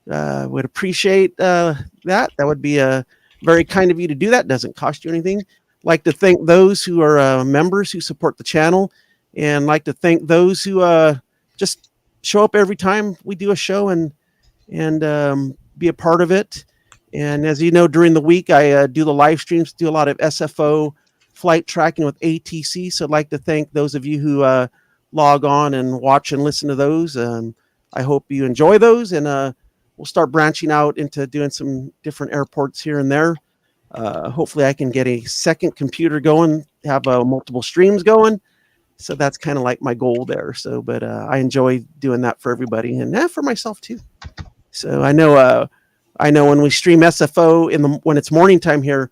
would appreciate that. That would be very kind of you to do that. Doesn't cost you anything. Like to thank those who are members who support the channel, and like to thank those who just show up every time we do a show and be a part of it. And as you know, during the week, I do the live streams, do a lot of SFO flight tracking with ATC. So I'd like to thank those of you who log on and watch and listen to those. I hope you enjoy those, and we'll start branching out into doing some different airports here and there. Hopefully I can get a second computer going, have multiple streams going. So that's kind of like my goal there. So, but I enjoy doing that for everybody, and for myself too. So I know when we stream SFO when it's morning time here,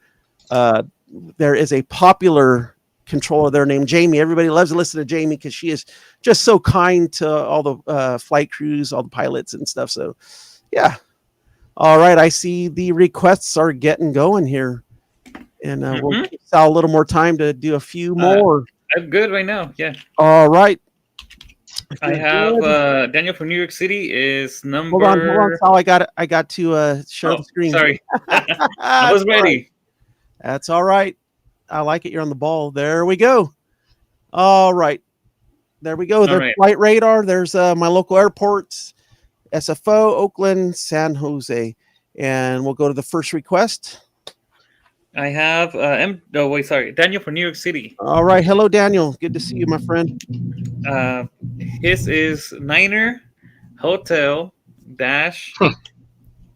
there is a popular controller there named Jamie. Everybody loves to listen to Jamie because she is just so kind to all the flight crews, all the pilots and stuff. So yeah. All right. I see the requests are getting going here, and we'll give Sal a little more time to do a few more. I'm good right now. Yeah. All right. I have Daniel from New York City is number. Hold on, Sal. I got to share the screen. Sorry. I was ready. Right. That's all right. I like it. You're on the ball. There we go. All right. There we go. There's flight radar. There's my local airports, SFO, Oakland, San Jose. And we'll go to the first request. I have Daniel from New York City. All right. Hello, Daniel. Good to see you, my friend. His is Niner Hotel dash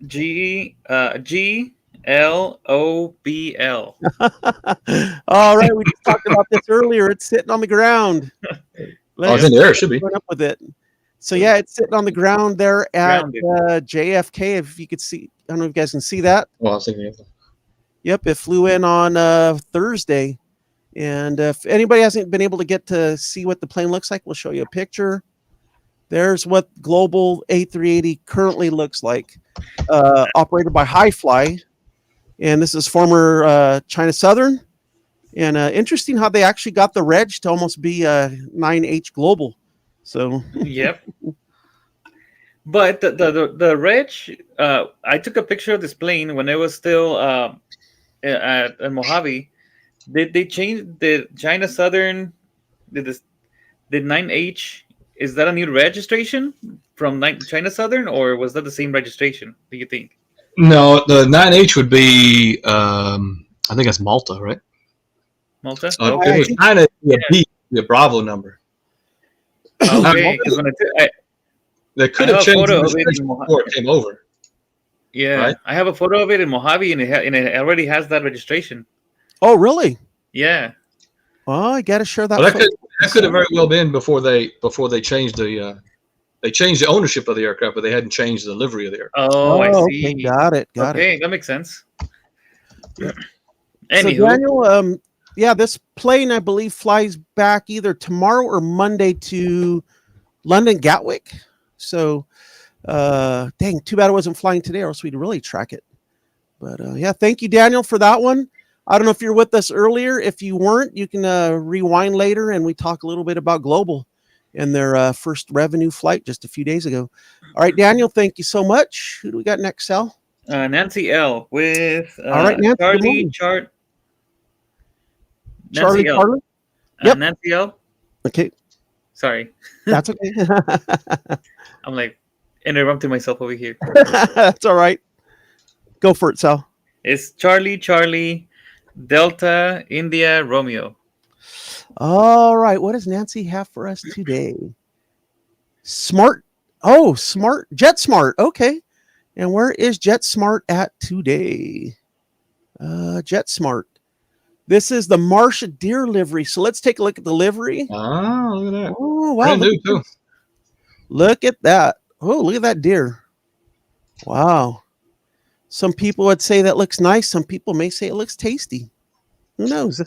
GLOBL. All right. We just talked about this earlier. It's sitting on the ground. It's in the air. It should be. Up with it. So yeah, it's sitting on the ground there at JFK. If you could see, I don't know if you guys can see that. Well, I was thinking. Yep, it flew in on Thursday. And if anybody hasn't been able to get to see what the plane looks like, we'll show you a picture. There's what Global A380 currently looks like, operated by Hi-Fly. And this is former China Southern. And interesting how they actually got the reg to almost be 9H Global. So yep. But the reg, I took a picture of this plane when it was still at Mojave. Did they change the China Southern? Did 9H? Is that a new registration from China Southern, or was that the same registration? Do you think? No, the 9H would be. I think that's Malta, right? Malta. Okay. It was kind of the Bravo number. Okay. They could have changed the registration before it came over. Yeah, right? I have a photo of it in Mojave, and it already has that registration. Oh, really? Yeah. Well, I got to share that. Well, that could have very well been before they changed the ownership of the aircraft, but they hadn't changed the livery of the aircraft. Oh, I see. Okay, got it. Okay, that makes sense. So Daniel, this plane I believe flies back either tomorrow or Monday to London Gatwick. So, dang, too bad it wasn't flying today, or else we'd really track it. But thank you, Daniel, for that one. I don't know if you're with us earlier. If you weren't, you can rewind later, and we talk a little bit about Global and their first revenue flight just a few days ago. All right, Daniel, thank you so much. Who do we got next, Sal? Nancy L. with all right, Nancy, Charlie Charlie. Yep. Nancy L. Okay. Sorry. That's okay. I'm like interrupting myself over here. That's all right. Go for it, Sal. It's Charlie, Delta, India, Romeo. All right. What does Nancy have for us today? Smart. Oh, Smart. JetSmart. Okay. And where is JetSmart at today? JetSmart. This is the Marsha Deer livery. So let's take a look at the livery. Oh, look at that. Oh, wow. Brand new, too. Look at that. Oh, look at that deer. Wow. Some people would say that looks nice. Some people may say it looks tasty. Who knows?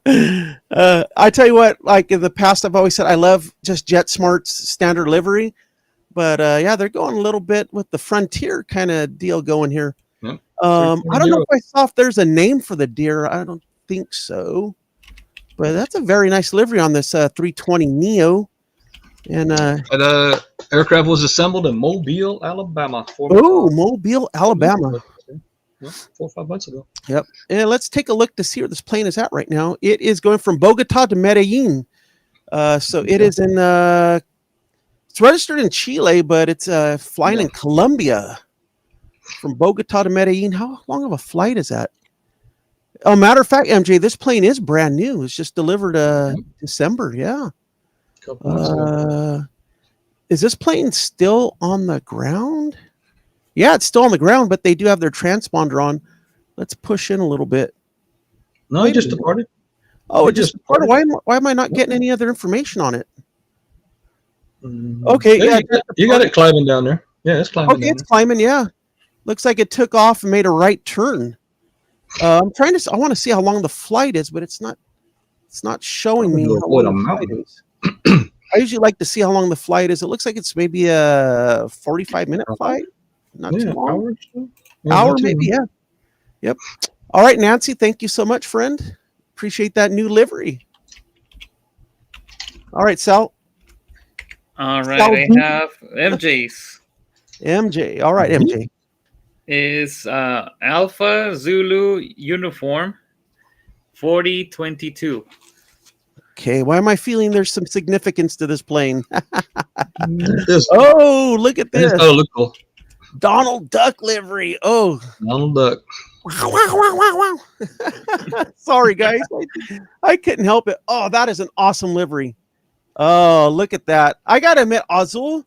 I tell you what, like in the past, I've always said I love just JetSmart's standard livery. But yeah, they're going a little bit with the Frontier kind of deal going here. Yep. I don't know if I saw if there's a name for the deer. I don't think so. But that's a very nice livery on this 320 Neo. And that aircraft was assembled in Mobile, Alabama. Mobile, Alabama. Yeah, 4 or 5 months ago. Yep. And let's take a look to see where this plane is at right now. It is going from Bogota to Medellin. So it is in, it's registered in Chile, but it's flying in Colombia from Bogota to Medellin. How long of a flight is that? Oh, matter of fact, MJ, this plane is brand new. It's just delivered December. Yeah. Is this plane still on the ground? Yeah, it's still on the ground, but they do have their transponder on. Let's push in a little bit. No, it just departed. Oh, it just departed. Why am I not getting any other information on it? Okay, yeah. You got it climbing down there. Yeah, it's climbing. Okay, it's climbing, yeah. Looks like it took off and made a right turn. I want to see how long the flight is, but it's not showing me how long the flight is. I usually like to see how long the flight is. It looks like it's maybe a 45-minute flight. Not too long. Hour maybe, yeah. Yep. All right, Nancy, thank you so much, friend. Appreciate that new livery. All right, Sal. All right, I have MJ's. MJ. All right, MJ. Is Alpha Zulu Uniform 4022. Okay, why am I feeling there's some significance to this plane? Oh, look at this. Oh, look cool. Donald Duck livery. Oh. Donald Duck. Wow. Sorry, guys. I couldn't help it. Oh, that is an awesome livery. Oh, look at that. I got to admit, Azul,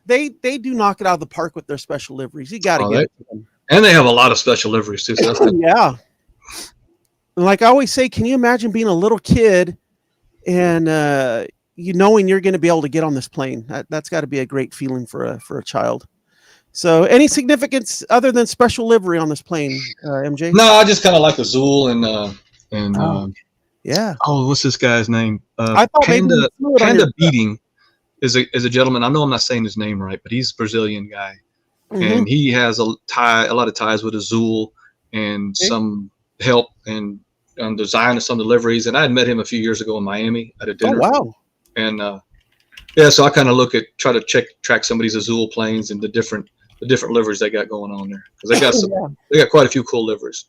they do knock it out of the park with their special liveries. You got to get it to them. And they have a lot of special liveries, too. So that's yeah. Like I always say, can you imagine being a little kid and knowing you're going to be able to get on this plane? That's got to be a great feeling for a child. So, any significance other than special livery on this plane, MJ? No, I just kind of like Azul and yeah. Oh, what's this guy's name? I thought Panda Beating is a gentleman. I know I'm not saying his name right, but he's a Brazilian guy, and he has a lot of ties with Azul and some help and design of some deliveries. And I had met him a few years ago in Miami at a dinner. Oh, wow. And so I kind of try to track some of these Azul planes and the different liveries they got going on there, because they got quite a few cool liveries.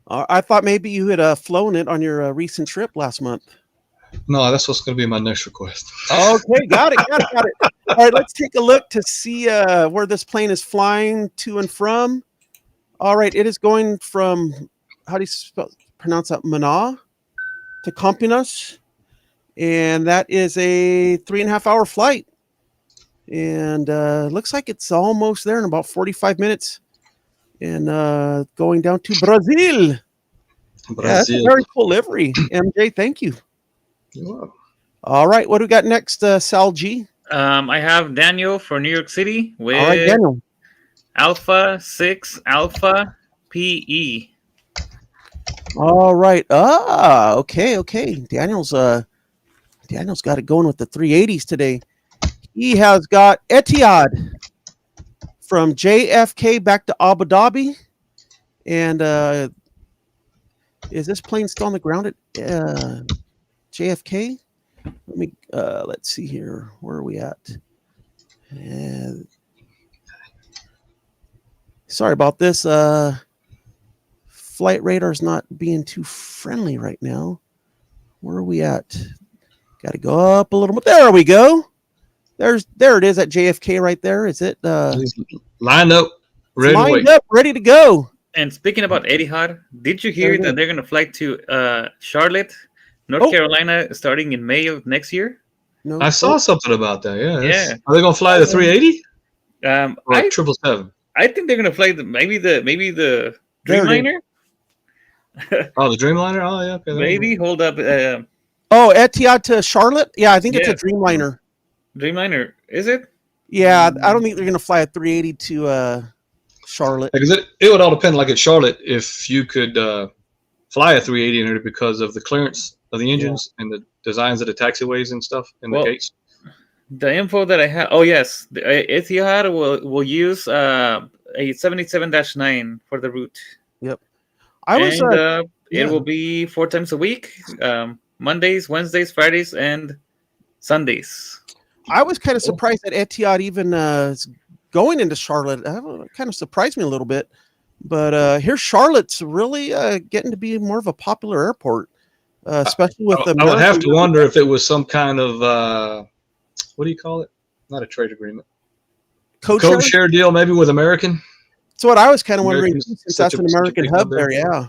I thought maybe you had flown it on your recent trip last month. No, that's what's going to be my next request. Okay, got it. All right, let's take a look to see where this plane is flying to and from. All right, it is going from, how do you pronounce that, Mana to Campinas. And that is a 3.5-hour flight. And looks like it's almost there in about 45 minutes. And going down to Brazil. Yeah, that's a very cool livery. MJ, thank you. You're welcome. All right, what do we got next, Sal G? I have Daniel for New York City with All right, Daniel. Alpha 6 Alpha PE. All right. Okay. Daniel's got it going with the 380s today. He has got Etihad from JFK back to Abu Dhabi. And is this plane still on the ground at JFK? Let's see here. Where are we at? Sorry about this. Flight radar's not being too friendly right now. Where are we at? Got to go up a little bit. There we go. There it is at JFK right there. Is it lined up, ready to go? And speaking about Etihad, did you hear that they're going to fly to Charlotte, North Carolina, starting in May of next year? No, I saw something about that. Yeah. Are they going to fly the 380? Or 777? I think they're going to fly maybe the Dreamliner. Oh, the Dreamliner. Oh, yeah. Okay, maybe hold up. Etihad to Charlotte. Yeah, I think it's a Dreamliner. Dreamliner, is it? Yeah, I don't think they're going to fly a 380 to Charlotte. Because it would all depend, like at Charlotte, if you could fly a 380 in it because of the clearance of the engines and the designs of the taxiways and stuff and the gates. The info that I have, oh yes, the Etihad will use a 787-9 for the route. Yep. It will be 4 times a week, Mondays, Wednesdays, Fridays, and Sundays. I was kind of surprised that Etihad even is going into Charlotte. It kind of surprised me a little bit. But here, Charlotte's really getting to be more of a popular airport, especially with the. I would have to wonder if it was some kind of what do you call it? Not a trade agreement. Code share deal, maybe with American. That's what I was kind of wondering, since that's an American hub there. Yeah.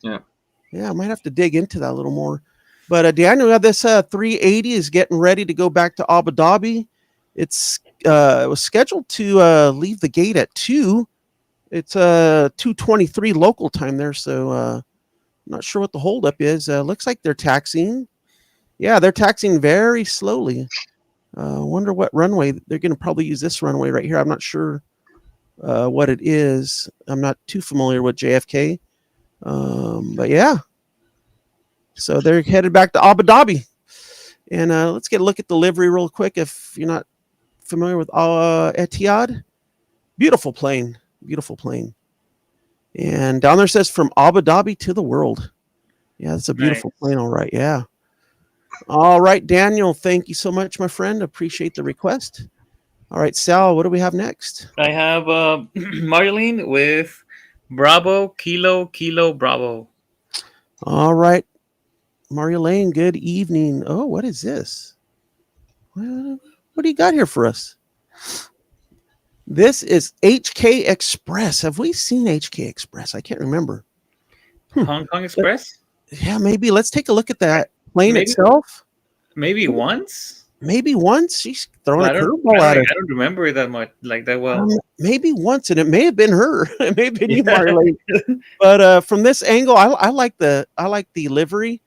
I might have to dig into that a little more. But Daniel, this 380 is getting ready to go back to Abu Dhabi. It was scheduled to leave the gate at 2. It's 2:23 local time there, so I'm not sure what the holdup is. Looks like they're taxiing. Yeah, they're taxiing very slowly. Wonder what runway they're going to probably use. This runway right here. I'm not sure what it is. I'm not too familiar with JFK, but yeah. So they're headed back to Abu Dhabi, and let's get a look at the livery real quick. If you're not familiar with Etihad, beautiful plane. Beautiful plane. And down there says from Abu Dhabi to the world. Yeah, it's a beautiful plane. All right. Yeah. All right, Daniel. Thank you so much, my friend. Appreciate the request. All right, Sal, what do we have next? I have Marlene with Bravo, Kilo, Kilo, Bravo. All right. Marlene, good evening. Oh, what is this? What do you got here for us? This is HK Express. Have we seen HK Express? I can't remember. Hong Kong Express? Yeah, maybe. Let's take a look at that plane itself. Maybe once? Maybe once. She's throwing a curveball at her. I don't remember it that much, like that well. Maybe once, and it may have been her. It may have been you, Marlene. But from this angle, I like the livery.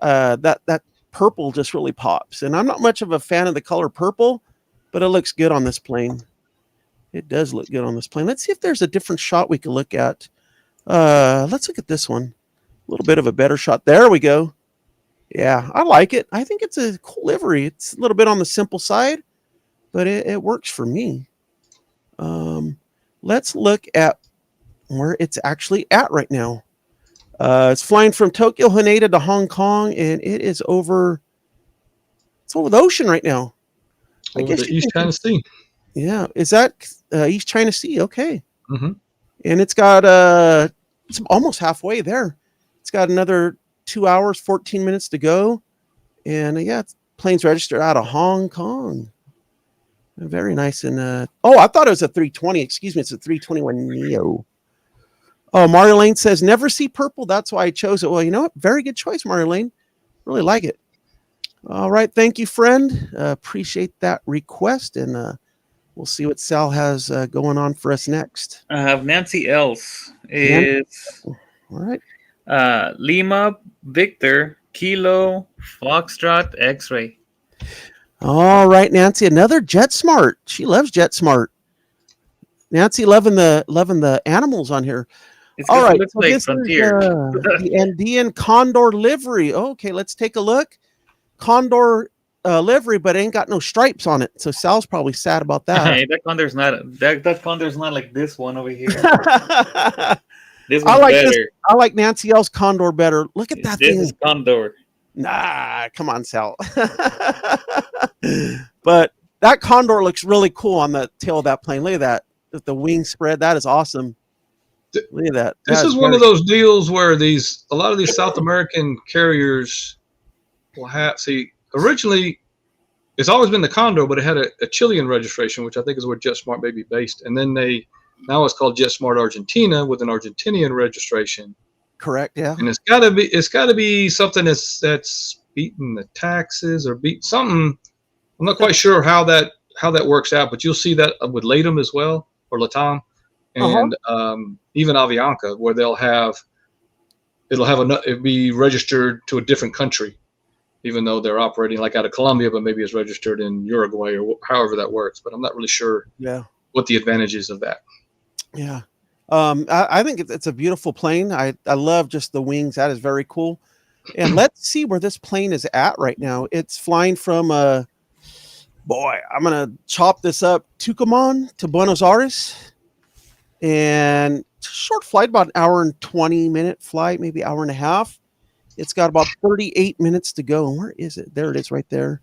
That purple just really pops. And I'm not much of a fan of the color purple, but it looks good on this plane. It does look good on this plane. Let's see if there's a different shot we can look at. Let's look at this one. A little bit of a better shot. There we go. Yeah, I like it. I think it's a cool livery. It's a little bit on the simple side, but it works for me. Let's look at where it's actually at right now. It's flying from Tokyo, Haneda to Hong Kong, and it is over. It's over the ocean right now. I guess the East China Sea. Yeah, is that East China Sea? Okay. Mm-hmm. And it's got it's almost halfway there. It's got another 2 hours, 14 minutes to go, and plane's registered out of Hong Kong. Very nice. And I thought it was a 320. Excuse me, it's a 321 Neo. Oh, Marlene says never see purple. That's why I chose it. Well, you know what? Very good choice, Marlene. Really like it. All right, thank you, friend. Appreciate that request, and we'll see what Sal has going on for us next. I have Nancy Else. It's all right. Lima, Victor, Kilo, Foxtrot, X-Ray. All right, Nancy. Another JetSmart. She loves JetSmart. Nancy loving the animals on here. All right, so this is the Andean Condor livery. Okay, let's take a look. Condor livery, but it ain't got no stripes on it. So Sal's probably sad about that. Hey, that Condor's not like this one over here. This one's better. I like Nancy L's Condor better. Look at that thing. This is Condor. Nah, come on, Sal. But that Condor looks really cool on the tail of that plane. Look at that. The wing spread. That is awesome. Look at that. This is one of those deals where a lot of these South American carriers will have, originally it's always been the Condor, but it had a Chilean registration, which I think is where JetSmart may be based. And then now it's called JetSmart Argentina with an Argentinian registration. Correct. Yeah. And it's gotta be something that's beating the taxes or beat something. I'm not quite sure how that works out, but you'll see that with LATAM as well, or LATAM, and even Avianca, where it'll be registered to a different country, even though they're operating like out of Colombia, but maybe it's registered in Uruguay or however that works. But I'm not really sure what the advantage is of that. Yeah. I think it's a beautiful plane. I love just the wings. That is very cool. And let's see where this plane is at right now. It's flying from boy, I'm gonna chop this up. Tucumán to Buenos Aires, and short flight, about an hour and 20-minute flight, maybe hour and a half. It's got about 38 minutes to go. And where is it? There it is, right there.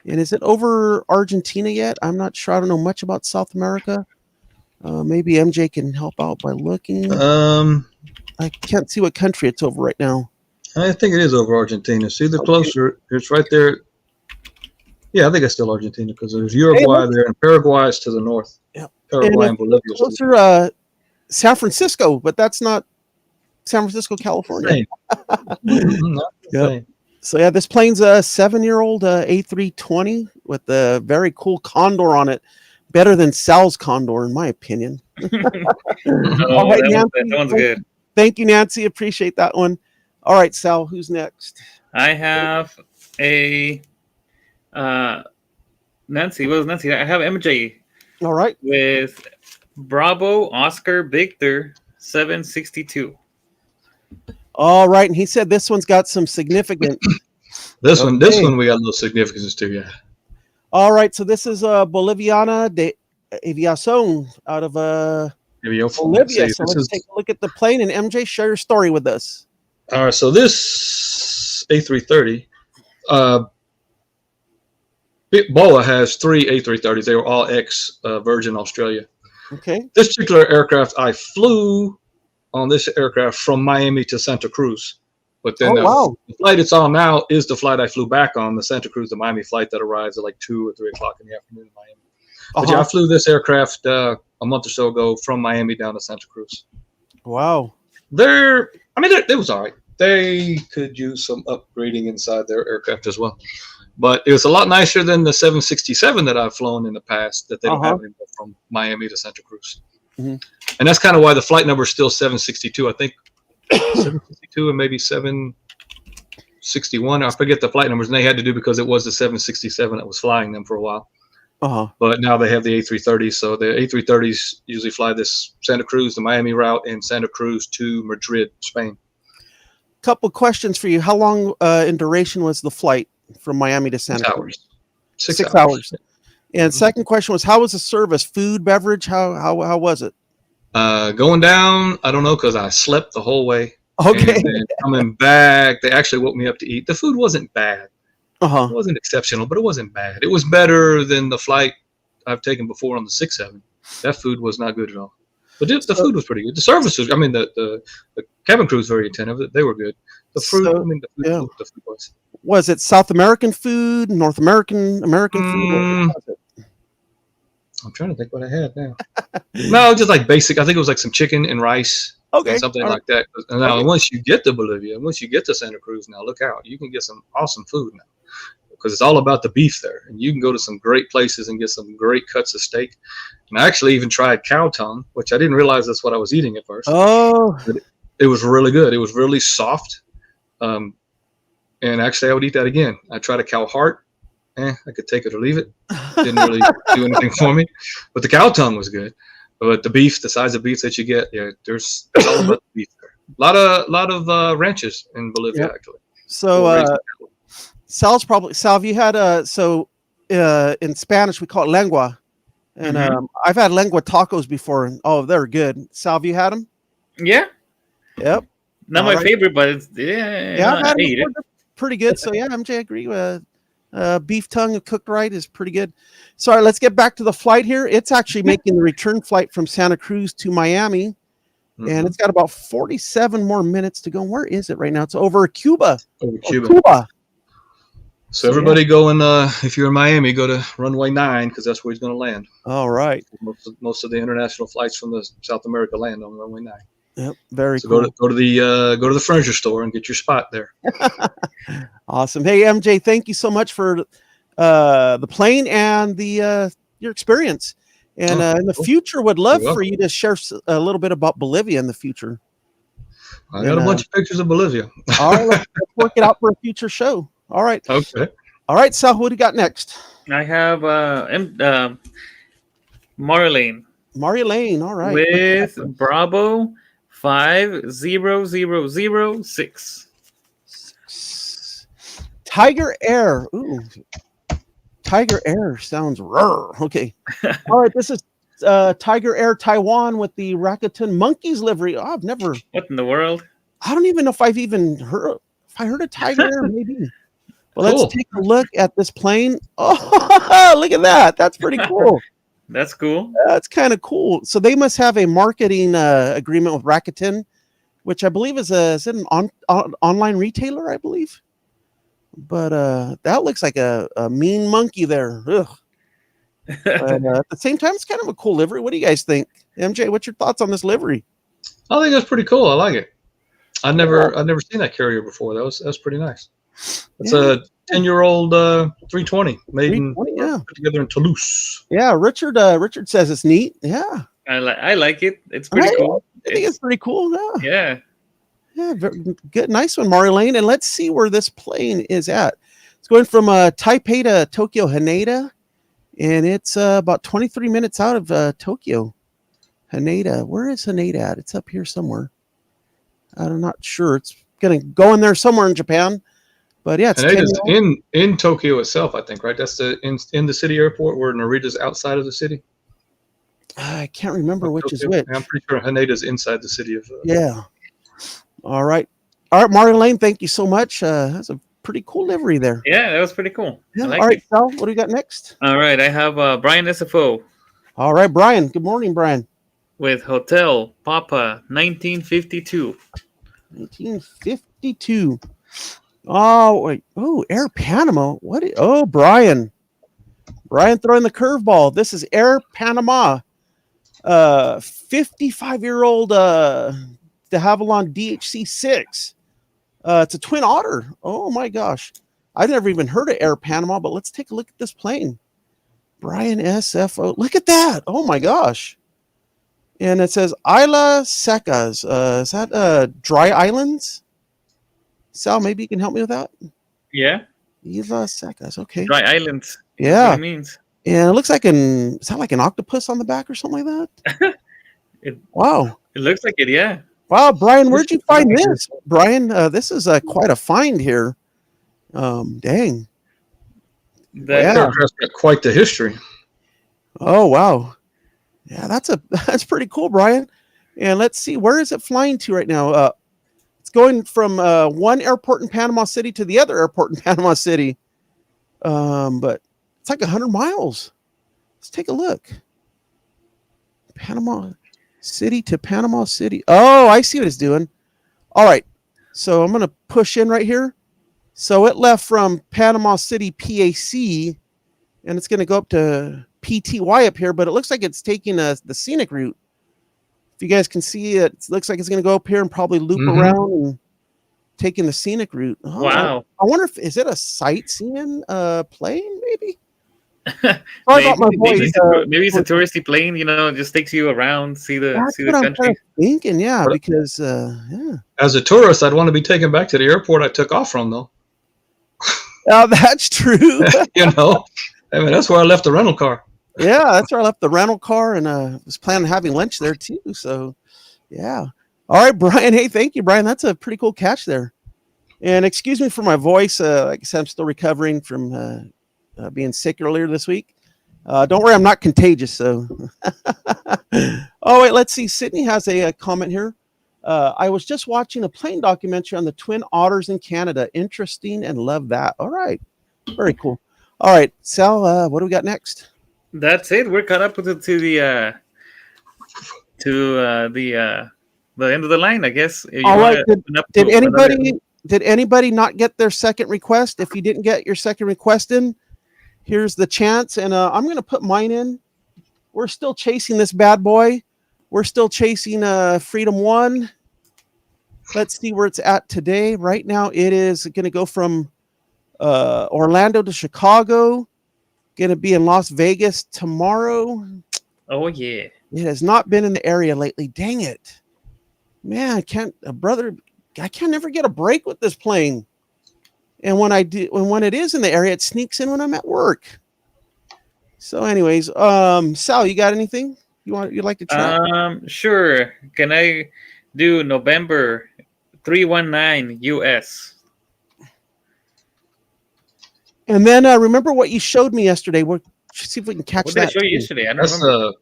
And is it over Argentina yet? I'm not sure. I don't know much about South America. Maybe MJ can help out by looking. I can't see what country it's over right now. I think it is over Argentina. See the closer? It's right there. Yeah, I think it's still Argentina because there's Uruguay there and Paraguay is to the north. Yeah. Paraguay and Bolivia. Closer, San Francisco, but that's not San Francisco, California. Yep. So yeah, this plane's a 7-year-old A320 with a very cool Condor on it. Better than Sal's Condor, in my opinion. All right, that one's good. Thank you, Nancy. Appreciate that one. All right, Sal, who's next? I have a Nancy. What was Nancy? I have MJ. All right. With Bravo Oscar Victor 762. All right, and he said this one's got some significant. This one we got a little significance to, yeah. All right, so this is Boliviana de Aviación out of Bolivia. So let's take a look at the plane, and MJ, share your story with us. All right, so this A330, BOA has 3 A330s. They were all ex-Virgin Australia. Okay. This particular aircraft, I flew on this aircraft from Miami to Santa Cruz. But then the flight it's on now is the flight I flew back on, the Santa Cruz to Miami flight that arrives at like 2 or 3 o'clock in the afternoon in Miami. But yeah, I flew this aircraft a month or so ago from Miami down to Santa Cruz. Wow. It was all right. They could use some upgrading inside their aircraft as well. But it was a lot nicer than the 767 that I've flown in the past that they don't have anymore from Miami to Santa Cruz. Mm-hmm. And that's kind of why the flight number is still 762. I think 762 and maybe 761. I forget the flight numbers, and they had to do because it was the 767 that was flying them for a while. But now they have the A330s, so the A330s usually fly this Santa Cruz to Miami route and Santa Cruz to Madrid, Spain. Couple questions for you. How long in duration was the flight from Miami to Santa Cruz? 6 hours. And second question was, how was the service? Food, beverage? How was it? Going down, I don't know, because I slept the whole way. Okay. And then coming back, they actually woke me up to eat. The food wasn't bad. It wasn't exceptional, but it wasn't bad. It was better than the flight I've taken before on the 6-7. That food was not good at all. But the food was pretty good. The service was, the cabin crew was very attentive. They were good. The food, the food was. Was it South American food, North American food? I'm trying to think what I had now. No, just like basic. I think it was like some chicken and rice. And something like that. And now, once you get to Bolivia, once you get to Santa Cruz, now look out. You can get some awesome food now because it's all about the beef there. And you can go to some great places and get some great cuts of steak. And I actually even tried cow tongue, which I didn't realize that's what I was eating at first. But it was really good. It was really soft. And actually, I would eat that again. I tried a cow heart. I could take it or leave it. Didn't really do anything for me. But the cow tongue was good. But the beef, the size of beef that you get, it's all about the beef there. A lot of ranches in Bolivia, actually. So, Sal, you had in Spanish we call it lengua, and I've had lengua tacos before, and they're good. Sal, you had them? Yeah. Yep. Not my favorite, but it's I ate it. Pretty good. So yeah, MJ, I agree with. Beef tongue cooked right is pretty good. So all right, let's get back to the flight here. It's actually making the return flight from Santa Cruz to Miami, and it's got about 47 more minutes to go. Where is it right now? It's over Cuba. Cuba. So everybody going, if you're in Miami, go to runway 9 because that's where he's going to land. All right. Most of the international flights from the South America land on runway 9. Yep, very so cool. Go to the furniture store and get your spot there. Awesome. Hey MJ, thank you so much for the plane and your experience. And in the future, would love for you to share a little bit about Bolivia in the future. I got a bunch of pictures of Bolivia. All right, let's work it out for a future show. All right. Okay. All right, Sal, what do you got next? I have Marlene. Mario Lane. All right. with Bravo 50006. Tiger Air. Ooh. Tiger Air sounds rare. Okay. All right. This is Tiger Air Taiwan with the Rakuten Monkeys livery. Oh, I've never. What in the world? I don't even know if I've even heard. If I heard of Tiger Air, maybe. Well, Cool. let's take a look at this plane. Oh, look at that. That's pretty cool. That's cool. That's kind of cool. So they must have a marketing agreement with Rakuten, which I believe is it an online retailer, I believe. But that looks like a mean monkey there. Ugh. But, at the same time, it's kind of a cool livery. What do you guys think? MJ, what's your thoughts on this livery? I think that's pretty cool. I like it. I've never seen that carrier before. That's pretty nice. It's a 10-year-old 320 made put together in Toulouse. Yeah, Richard says it's neat. Yeah, I like it. It's pretty cool. I think it's pretty cool. Yeah. Yeah, very good, nice one, Mario Lane. And let's see where this plane is at. It's going from Taipei to Tokyo Haneda, and it's about 23 minutes out of Tokyo Haneda. Where is Haneda at? It's up here somewhere. I'm not sure. It's gonna go in there somewhere in Japan. But yeah, it's in Tokyo itself, I think, right? That's in the city airport where Narita's outside of the city. I can't remember which Tokyo. is which. I'm pretty sure Haneda's inside the city of. Yeah. All right, Mario Lane. Thank you so much. That's a pretty cool livery there. Yeah, that was pretty cool. Yeah. All right, Sal, what do we got next? All right, I have Brian SFO. All right, Brian. Good morning, Brian. With Hotel Papa 1952. 1952. Oh, wait. Oh, Air Panama. What? Brian. Brian throwing the curveball. This is Air Panama. 55-year-old de Havilland DHC-6. It's a twin otter. Oh, my gosh. I've never even heard of Air Panama, but let's take a look at this plane. Brian SFO. Look at that. Oh, my gosh. And it says Isla Secas. Is that dry islands? Sal, maybe you can help me with that? Yeah. Isla Secas. Okay. Dry islands. Yeah. That's what it means. And it looks like is that like an octopus on the back or something like that? Wow. It looks like it, yeah. Wow, Brian, where'd you find this? Brian, this is quite a find here. Dang. Got quite the history. Oh, wow. Yeah, that's pretty cool, Brian. And let's see, where is it flying to right now? It's going from one airport in Panama City to the other airport in Panama City. But it's like 100 miles. Let's take a look. Panama City to Panama City. Oh, I see what it's doing. All right. So I'm going to push in right here. So it left from Panama City, PAC, and it's going to go up to PTY up here, but it looks like it's taking the scenic route. If you guys can see it, it looks like it's going to go up here and probably loop around and taking the scenic route. Oh, wow. I wonder is it a sightseeing plane, maybe? Maybe it's a touristy plane, it just takes you around, see the country. I'm kind of thinking, yeah, because as a tourist, I'd want to be taken back to the airport I took off from, though. Oh, that's true. I mean, that's where I left the rental car. Yeah, that's where I left the rental car, and was planning on having lunch there too. So, yeah. All right, Brian. Hey, thank you, Brian. That's a pretty cool catch there. And excuse me for my voice. Like I said, I'm still recovering from being sick earlier this week. Don't worry, I'm not contagious. So, oh wait, let's see. Sydney has a comment here. I was just watching a plane documentary on the twin otters in Canada. Interesting and love that. All right, very cool. All right, Sal, what do we got next? That's it. We're caught up to the end of the line, I guess. All right. Did anybody not get their second request? If you didn't get your second request in, here's the chance. And I'm going to put mine in. We're still chasing this bad boy. We're still chasing Freedom 1. Let's see where it's at today. Right now, it is going to go from Orlando to Chicago. Going to be in Las Vegas tomorrow. Oh, yeah. It has not been in the area lately. Dang it. Man, I can't never get a break with this plane. And when it is in the area, it sneaks in when I'm at work. So anyways, Sal, you got anything? You'd like to track? Sure. Can I do November 319 US? And then remember what you showed me yesterday. We'll see if we can catch What did I that. show you too. yesterday? I don't That's remember.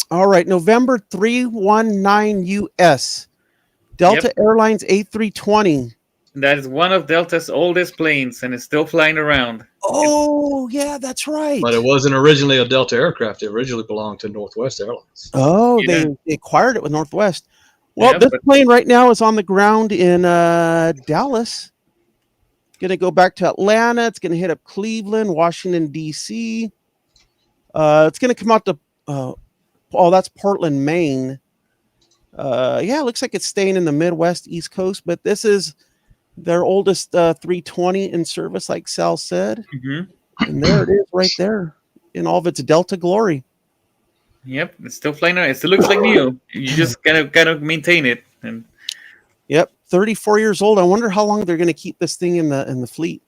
All right, November 319 US. Delta Airlines A320. That is one of Delta's oldest planes, and it's still flying around. Oh, yeah, that's right. But it wasn't originally a Delta aircraft. It originally belonged to Northwest Airlines. Oh, Yeah. they acquired it with Northwest. Well, Yeah, this but- plane right now is on the ground in Dallas. Going to go back to Atlanta. It's going to hit up Cleveland, Washington, D.C. It's going to come out to, that's Portland, Maine. Yeah, it looks like it's staying in the Midwest, East Coast, but this is their oldest 320 in service, like Sal said. Mm-hmm. And there it is right there in all of its Delta glory. Yep, it's still flying around. It still looks like new. You just gotta maintain it. And Yep, 34 years old. I wonder how long they're going to keep this thing in the fleet.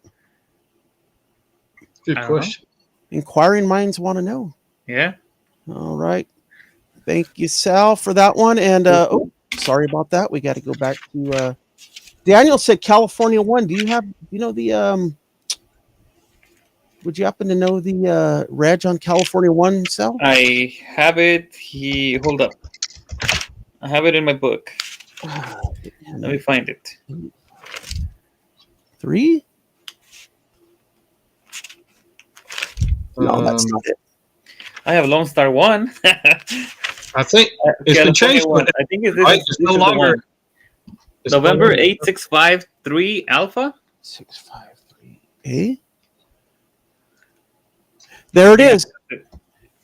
Good question. Inquiring minds want to know. yeah, All right. Thank you, Sal, for that one. And sorry about that. We got to go back to Daniel said California 1. Do you know the would you happen to know the reg on California 1, Sal? I have it. Hold up. I have it in my book. Let me find it. 3? No, that's not it. I have Lone Star 1. I think it's been changed. One. I think it's It's no longer. It's November no longer- 8653 Alpha. 653A. There it is.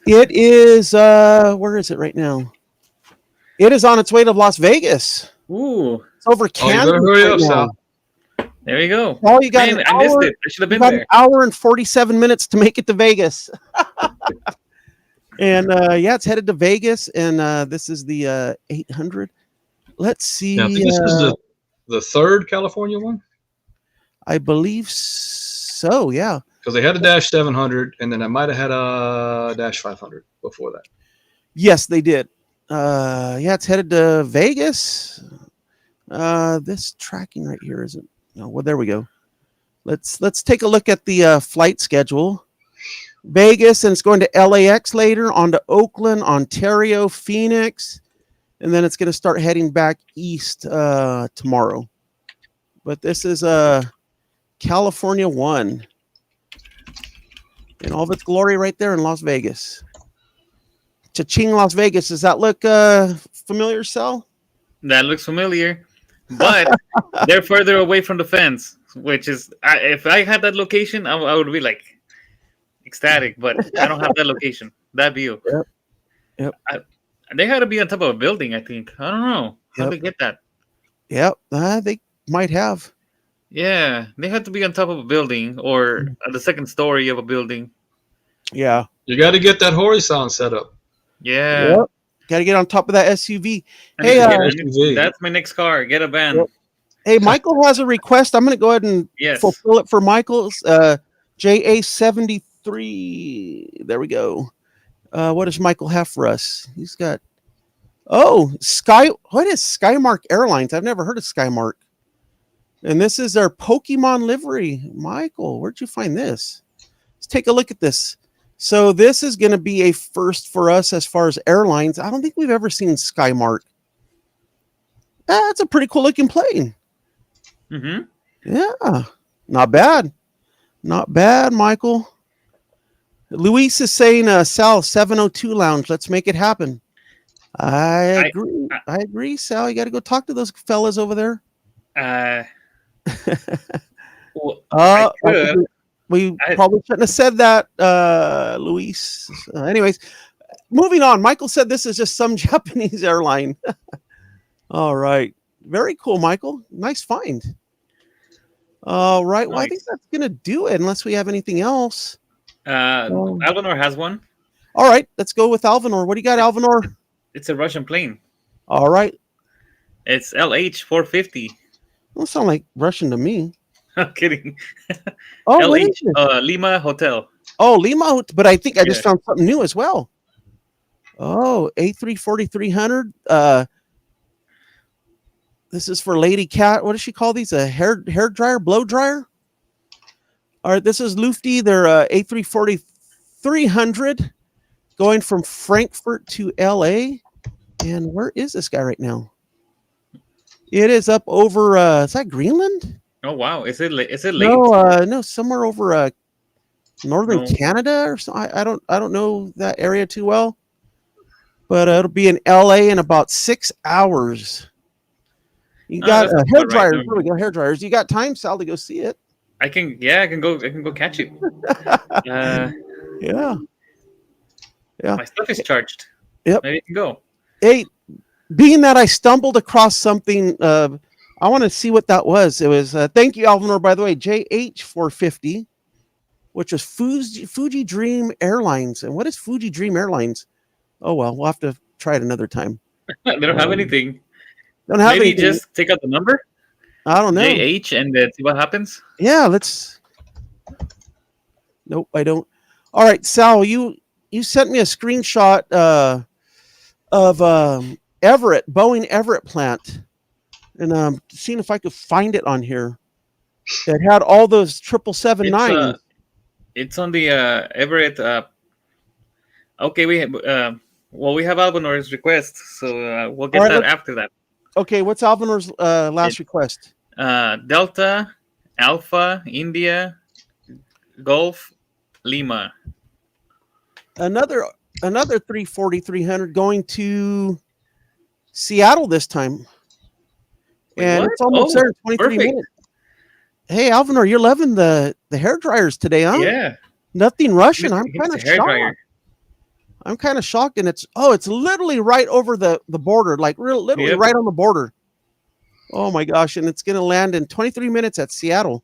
It is where is it right now? It is on its way to Las Vegas. Ooh, It's over Oh, you Canada. better hurry right up, now. Sal. there you go. Oh, you got Man, an I missed hour. it. I should have You been got there. an hour and 47 minutes to make it to Vegas. And yeah, it's headed to Vegas, and this is the 800. Let's see. Now, I think this is the third California one I believe so. Yeah. because they had a Dash 700, and then I might have had a Dash 500 before that. Yes, they did. Yeah, it's headed to Vegas. This tracking right here isn't. No, well, there we go. Let's take a look at the flight schedule. Vegas, and it's going to LAX later, on to Oakland, Ontario, Phoenix, and then it's going to start heading back east tomorrow. But this is California 1 in all of its glory right there in Las Vegas. Cha-ching, Las Vegas. Does that look familiar, Sal? That looks familiar, but they're further away from the fence, which is if I had that location, I would be like ecstatic. But I don't have that location, that view. Yep. They had to be on top of a building. I think. I don't know how Yep. they get that. Yep, they might have. Yeah, they had to be on top of a building or at the second story of a building. Yeah. You got to get that horizon set up. Yeah. Yep. Got to get on top of that SUV. I need Hey, to get a- SUV. that's my next car. Get a van. Yep. Hey, Michael has a request. I'm going to go ahead and Yes. fulfill it for Michael's JA73. There we go. What does Michael have for us? He's got what is Skymark Airlines? I've never heard of Skymark. And this is their Pokemon livery. Michael, where'd you find this? Let's take a look at this. So this is going to be a first for us as far as airlines. I don't think we've ever seen Skymark. That's a pretty cool looking plane. Mm-hmm. Yeah, not bad. Not bad, Michael. Luis is saying Sal 702 lounge. Let's make it happen. I agree. I agree, Sal. You got to go talk to those fellas over there. Well, I could. We probably shouldn't have said that, Luis. Anyways, moving on. Michael said this is just some Japanese airline. All right. Very cool, Michael. Nice find. All right. Well, I think that's going to do it unless we have anything else. Alvanor has one. All right. Let's go with Alvanor. What do you got, Alvanor? It's a Russian plane. All right. It's LH-450. Don't sound like Russian to me. I'm kidding. Oh, what is LH it? Lima Hotel. Oh, Lima, but I think I just Yeah. found something new as well. Oh, A340-300. This is for Lady Cat. What does she call these? A hair dryer, blow dryer? All right, this is Lufty. They're A340-300 going from Frankfurt to LA. And where is this guy right now? It is up over is that Greenland? Oh wow, is it late? No, somewhere over northern No. Canada or so. I don't know that area too well. But it'll be in LA in about 6 hours. You got that's hair about right. dryers. There we go, hair dryers. You got time, Sal, to go see it? I can go catch it. Yeah. Yeah. My stuff is charged. Yep. Maybe you can go. Hey, being that I stumbled across something, I want to see what that was. It was thank you, Alvinor, by the way, JH450, which is Fuji Dream Airlines. And what is Fuji Dream Airlines? Oh well, we'll have to try it another time. They don't have anything. Don't have Maybe anything. just take out the number. I don't know. JH and then see what happens. Yeah, let's. Nope, I don't. All right, Sal, you sent me a screenshot of Everett, Boeing Everett plant, and seeing if I could find it on here. It had all those 777-9s. It's on the Everett. Okay, we have Alvanor's request, so we'll get that after that. Okay, what's Alvanor's last request? Delta, Alpha, India, Golf, Lima. Another 340-300 going to Seattle this time. And what? it's almost there in 23 perfect. minutes. Hey, Alvinor, you're loving the hair dryers today, huh? Yeah. Nothing Russian. I'm It's kind a of hair shocked. dryer. I'm kind of shocked, and it's literally right over the border, like literally Yep. right on the border. Oh my gosh! And it's going to land in 23 minutes at Seattle.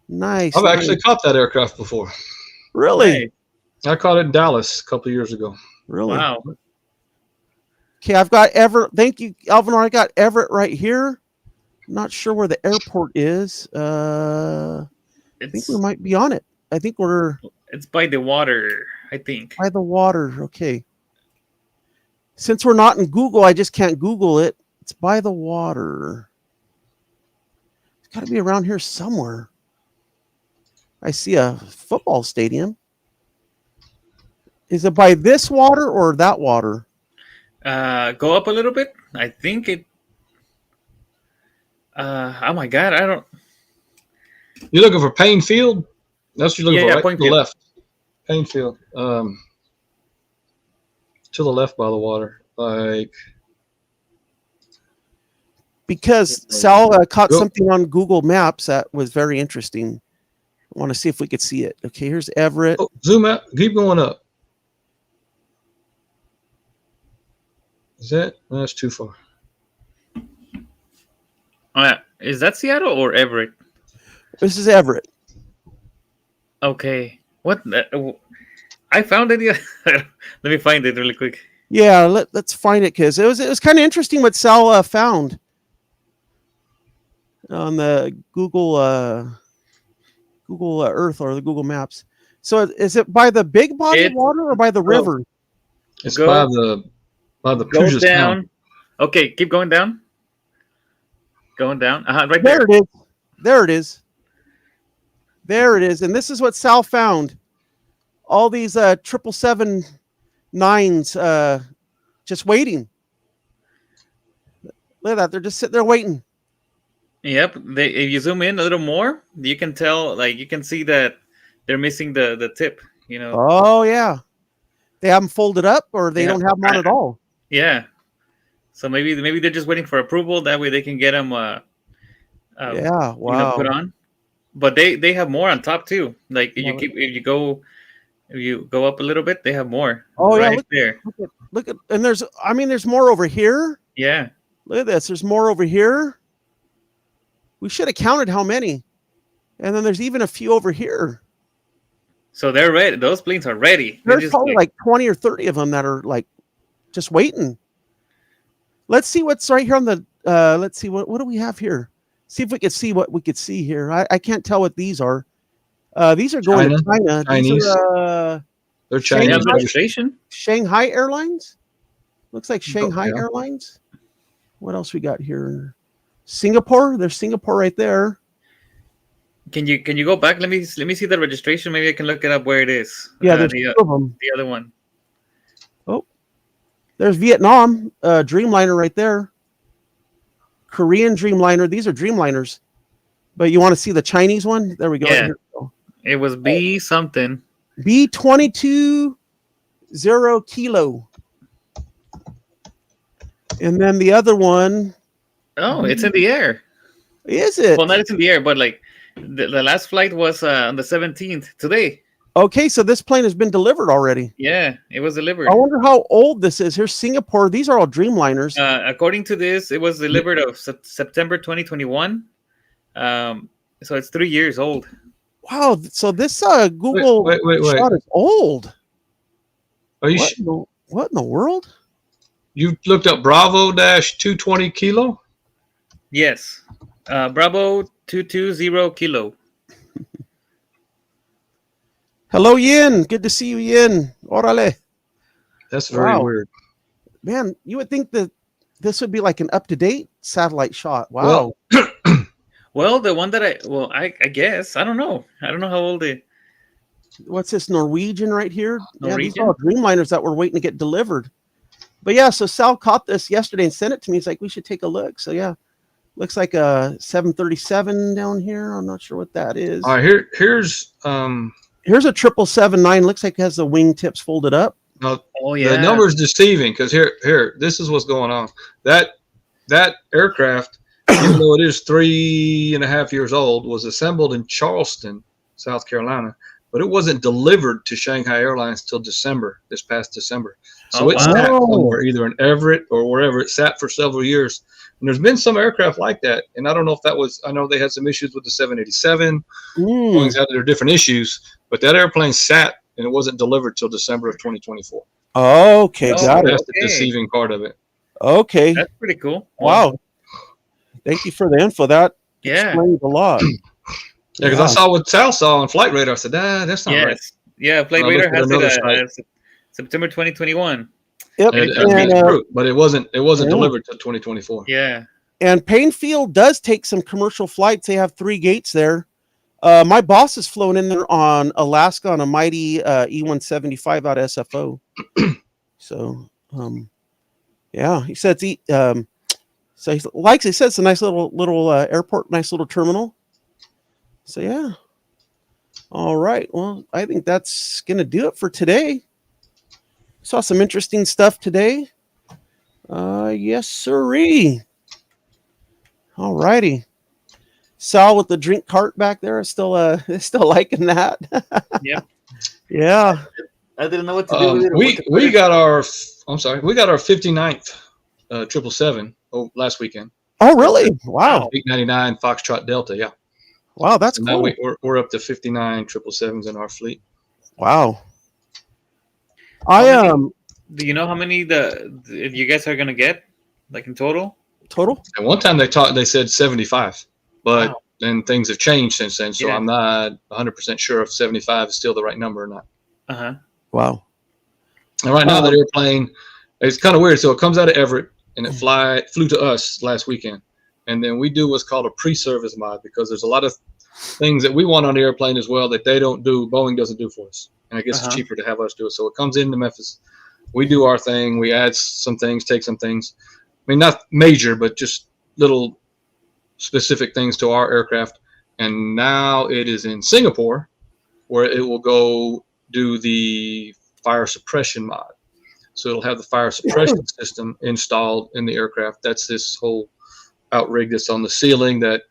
Nice. I've actually caught that aircraft before. Really, Hey, I caught it in Dallas a couple of years ago. really. wow. Okay, I've got Everett. Thank you, Alvinor. I got Everett right here. Not sure where the airport is. I think we might be on it. I think we're It's by the water, I think. by the water. Okay. Since we're not in Google, I just can't Google it. It's by the water. It's got to be around here somewhere. I see a football stadium. Is it by this water or that water? Go up a little bit. I think it. Oh my God! I don't. You're looking for Payne Field? That's what you're looking for, right? To the Field. left. Payne Field. To the left by the water. Like. Because Sal caught something on Google Maps that was very interesting. I want to see if we could see it. Okay, here's Everett. Oh, zoom out. Keep going up. Is that? No, that's too far. Is that Seattle or Everett? This is Everett. Okay. What? I found it. Let me find it really quick. Yeah, let's find it because it was kind of interesting what Sal found on the Google Earth or the Google Maps. So is it by the big body of water or by the river? It's by the Puget Sound. Okay, keep going down. Going down. Right there. There it is. There it is. There it is. And this is what Sal found. All these 777-9s just waiting. Look at that. They're just sitting there waiting. Yep. If you zoom in a little more, you can tell, like, you can see that they're missing the tip, you know. Oh, yeah. They haven't folded up or they don't have them on at all. Yeah. So maybe they're just waiting for approval. That way they can get them yeah, wow. put on. But they have more on top too. Like if you go up a little bit, they have more. Oh right, yeah, there. Look at and there's more over here. Yeah. Look at this. There's more over here. We should have counted how many. And then there's even a few over here. So they're ready. Those planes are ready. There's probably like 20 or 30 of them that are like just waiting. Let's see what's right here on the let's see what do we have here? See if we can see what we could see here. I can't tell what these are. These are going to China. Chinese. These are They're They Chinese. have registration. Shanghai Airlines. Looks like Shanghai yeah. Airlines. What else we got here? Singapore. There's Singapore right there. Can you go back? Let me see the registration. Maybe I can look it up where it is. Yeah, there's two of them. The other one. Oh, there's Vietnam Dreamliner right there. Korean Dreamliner. These are Dreamliners. But you want to see the Chinese one? There we go. Yeah. Here we go. It was B something. B22 0 kilo. And then the other one. Oh, it's in the air. Is it? Well, not it's in the air, but like the last flight was on the 17th today. Okay, so this plane has been delivered already. Yeah, it was delivered. I wonder how old this is. Here's Singapore. These are all Dreamliners. According to this, it was delivered of September 2021. So it's 3 years old. Wow. So this Google wait. shot is old. Are you What in the world? You looked up Bravo -220 kilo? Yes. Bravo 220 kilo. Hello, Yin. Good to see you, Yin. Orale. That's very weird. Man, you would think that this would be like an up-to-date satellite shot. Wow. Well, the one that I guess I don't know how old it. What's this, Norwegian right here? Yeah, these Norwegian? are all Dreamliners that were waiting to get delivered. But yeah, so Sal caught this yesterday and sent it to me. He's like, we should take a look. So yeah, looks like a 737 down here. I'm not sure what that is. All right, here's a 777-9. Looks like it has the wingtips folded up. no, Oh yeah. the number's deceiving because here, this is what's going on. That aircraft, even though it is 3.5 years old, was assembled in Charleston, South Carolina, but it wasn't delivered to Shanghai Airlines till this past December. So it sat somewhere, either in Everett or wherever. It sat for several years. And there's been some aircraft like that. And I don't know if that was, I know they had some issues with the 787. Boeing's had their different issues, but that airplane sat and it wasn't delivered till December of 2024. Okay, got it. That's the deceiving part of it. Okay. That's pretty cool. Wow. Thank you for the info. That explains a lot. Yeah, because I saw what Sal saw on Flight Radar. I said, that's not right. Yeah, Flight Radar has it as September 2021. Yep. But it wasn't delivered till 2024. Yeah. And Painfield does take some commercial flights. They have 3 gates there. My boss has flown in there on Alaska on a mighty E175 out of SFO. So, yeah, he said so he likes. He said it's a nice little airport, nice little terminal. So yeah. All right. Well, I think that's gonna do it for today. Saw some interesting stuff today. Yes, sirree. All righty. Sal with the drink cart back there. Still liking that. Yep. Yeah. I didn't know what to do with it. We got our 59th 777 last weekend. Oh, really? Wow. 899 Foxtrot Delta. Yeah. Wow, that's cool. Now we're up to 59 777s in our fleet. Wow. Do you know how many you guys are gonna get, like in total? Total? At one time they said 75, but then things have changed since then. So I'm not 100% sure if 75 is still the right number or not. Wow. And right now that airplane, it's kind of weird. So it comes out of Everett and it flew to us last weekend. And then we do what's called a pre-service mod because there's a lot of things that we want on the airplane as well that they don't do, Boeing doesn't do for us. And I guess it's cheaper to have us do it. So it comes into Memphis. We do our thing. We add some things, take some things. I mean, not major, but just little specific things to our aircraft. And now it is in Singapore where it will go do the fire suppression mod. So it'll have the fire suppression system installed in the aircraft. That's this whole outrig that's on the ceiling that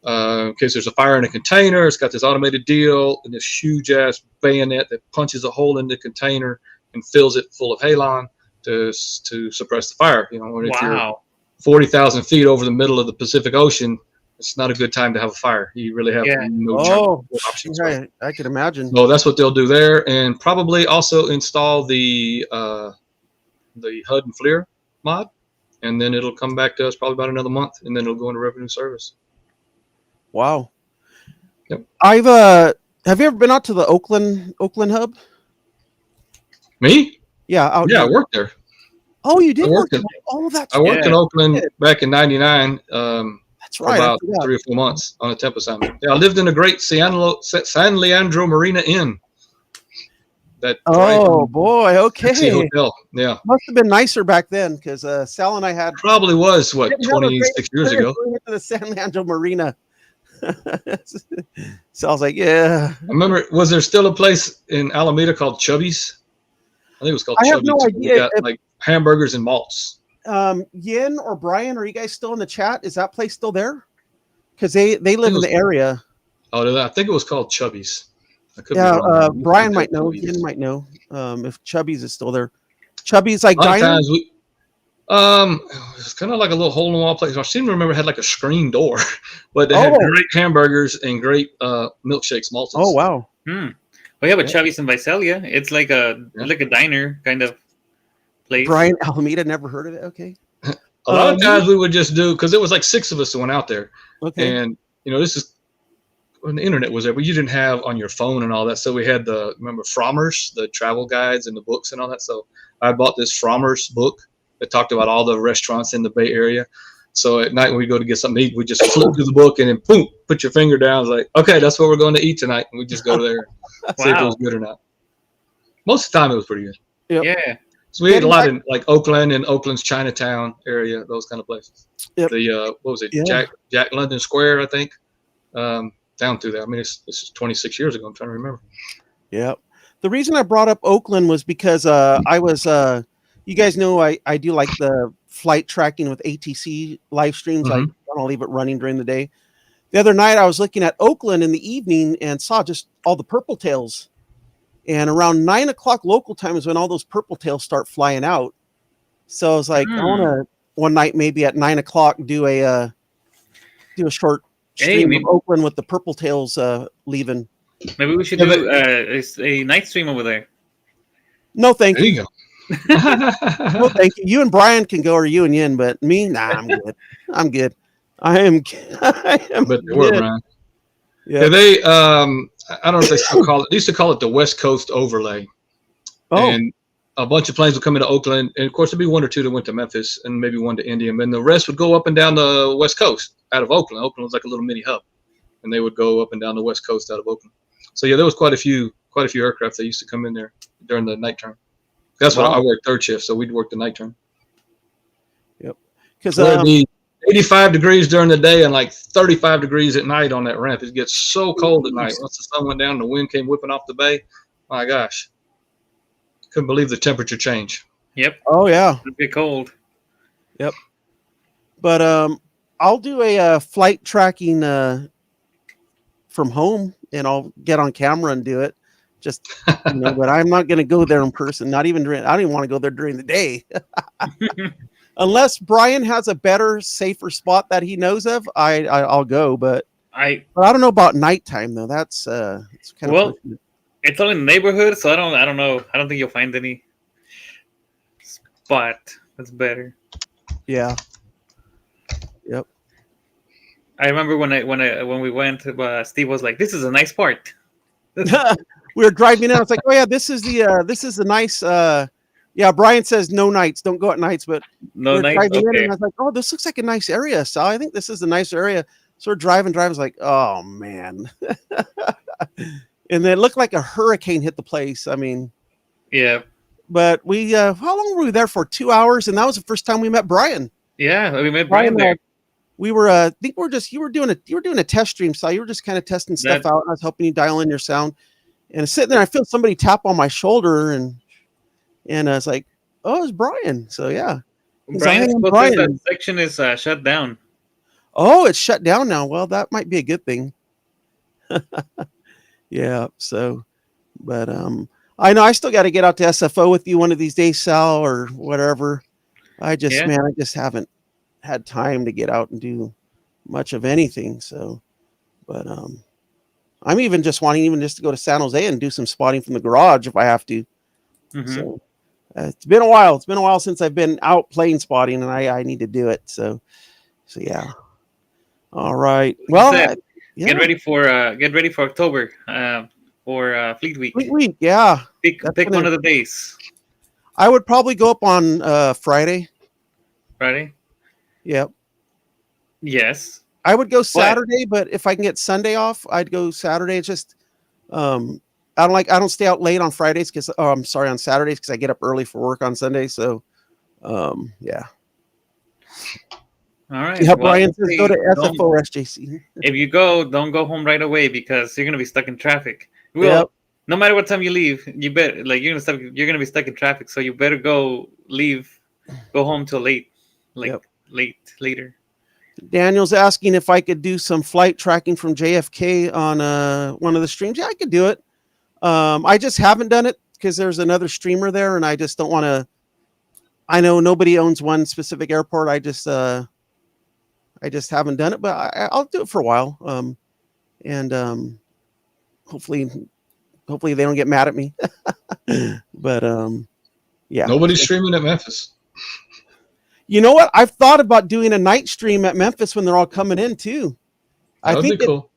in case there's a fire in a container, it's got this automated deal and this huge ass bayonet that punches a hole in the container and fills it full of halon to suppress the fire. You know, if you're 40,000 feet over the middle of the Pacific Ocean, it's not a good time to have a fire. You really have no options. Right. I could imagine. So that's what they'll do there, and probably also install the HUD and FLIR mod, and then it'll come back to us probably about another month, and then it'll go into revenue service. Wow. Yep. Have you ever been out to the Oakland hub? Me? Yeah, out Yeah, I here. worked there. Oh, you did I work worked in- there. Oh, that's I worked in Yeah. Oakland back in '99 That's for right. I about forgot. 3 or 4 months on a temp assignment. Yeah, I lived in the great San Leandro Marina Inn. That Oh boy, fancy okay. hotel. Yeah, Must have been nicer back then because Sal and I had probably was what didn't have a great 26 years experience ago. going into the San Leandro Marina. So I was like, yeah. I remember, was there still a place in Alameda called Chubby's? I think it was called I have Chubby's. no We idea got like hamburgers and malts. Yin or Brian, are you guys still in the chat? Is that place still there? Because they live in the area. Oh, I think it was called Chubby's. I could Yeah, be wrong. Brian might know. Yin might know if Chubby's is still there. Chubby's like diner. It's kind of like a little hole in the wall place. I seem to remember it had like a screen door, but they had great hamburgers and great milkshakes, malted. Oh wow. We have a Chubby's in Visalia. It's like a diner kind of place. Brian Alameda, never heard of it. Okay. A lot of times we would just do, because it was like 6 of us that went out there. Okay. And this is when the internet was there, but you didn't have on your phone and all that. So we had remember Frommers, the travel guides and the books and all that. So I bought this Frommers book that talked about all the restaurants in the Bay Area. So at night when we go to get something to eat, we just flip through the book and then boom, put your finger down. It's like, okay, that's what we're going to eat tonight. And we just go there, see if it was good or not. Most of the time it was pretty good. Yep. Yeah. So we ate a lot in like Oakland and Oakland's Chinatown area, those kind of places. Yep. What was it? Yeah. Jack London Square, I think. Down through there. I mean, this is 26 years ago. I'm trying to remember. Yeah. The reason I brought up Oakland was because I was, you guys know, I do like the flight tracking with ATC live streams. Mm-hmm. I'll leave it running during the day. The other night I was looking at Oakland in the evening and saw just all the purple tails. And around 9 o'clock local time is when all those purple tails start flying out. So I was like, I want to one night maybe at 9 o'clock do a short stream of Oakland with the purple tails leaving. Maybe we should do a night stream over there. No, thank you. There you go. No, thank you. You and Brian can go, or you and Yin, but me, nah, I'm good. I'm good. I am but they were, Brian. Yeah. They I don't know if they still call it. They used to call it the West Coast overlay. Oh. And a bunch of planes would come into Oakland, and of course there'd be 1 or 2 that went to Memphis, and maybe 1 to India, and the rest would go up and down the West Coast out of Oakland. Oakland was like a little mini hub, and they would go up and down the West Coast out of Oakland. So yeah, there was quite a few aircraft that used to come in there during the night term. That's what I worked third shift, so we'd work the night term. Yep. Because it'd be 85 degrees during the day and like 35 degrees at night on that ramp. It gets so cold at night. Once the sun went down and the wind came whipping off the bay, my gosh. Couldn't believe the temperature change. Yep. Oh yeah. It'd be cold. Yep. But I'll do a flight tracking from home, and I'll get on camera and do it. Just but I'm not going to go there in person. Not even I don't even want to go there during the day. Unless Brian has a better, safer spot that he knows of, I'll go. But I don't know about nighttime though. That's it's kind of it's all in the neighborhood, so I don't know. I don't think you'll find any spot that's better. Yeah. Yep. I remember when we went, Steve was like, "This is a nice part." We were driving in. I was like, "Oh yeah, this is the nice." Yeah, Brian says no nights. Don't go at nights, but no nights. Okay. And I was like, "Oh, this looks like a nice area." So I think this is a nice area. So we're driving. I was like, "Oh man." And then it looked like a hurricane hit the place. I mean, yeah. But we, how long were we there for? 2 hours, and that was the first time we met Brian. Yeah, we met Brian there. We were, I think you were doing a test stream, so you were just kind of testing stuff out. And I was helping you dial in your sound, and sitting there, I feel somebody tap on my shoulder, and I was like, "Oh, it's Brian." So yeah, Brian. That section is shut down. Oh, it's shut down now. Well, that might be a good thing. Yeah. So, but I know I still got to get out to SFO with you one of these days, Sal, or whatever. I just haven't had time to get out and do much of anything. So, but I'm even just wanting to go to San Jose and do some spotting from the garage if I have to. Mm-hmm. So it's been a while. It's been a while since I've been out plane spotting, and I need to do it. So yeah. All right. Well, get ready for October. or Fleet Week? Fleet Week, yeah. Pick one of the days. I would probably go up on Friday. Friday? Yep. Yes. I would go Saturday, but if I can get Sunday off, I'd go Saturday. It's just I don't stay out late on Fridays because on Saturdays because I get up early for work on Sunday. So yeah. All right. Yeah, Brian says go to SFO or SJC. If you go, don't go home right away because you're gonna be stuck in traffic. Well, no matter what time you leave, you bet you're gonna be stuck in traffic. So you better go home till late, later. Daniel's asking if I could do some flight tracking from JFK on one of the streams. Yeah, I could do it. I just haven't done it because there's another streamer there, and I just don't want to. I know nobody owns one specific airport. I just haven't done it, but I'll do it for a while. And hopefully they don't get mad at me. But yeah, nobody's streaming at Memphis. You know what? I've thought about doing a night stream at Memphis when they're all coming in too. That would be cool.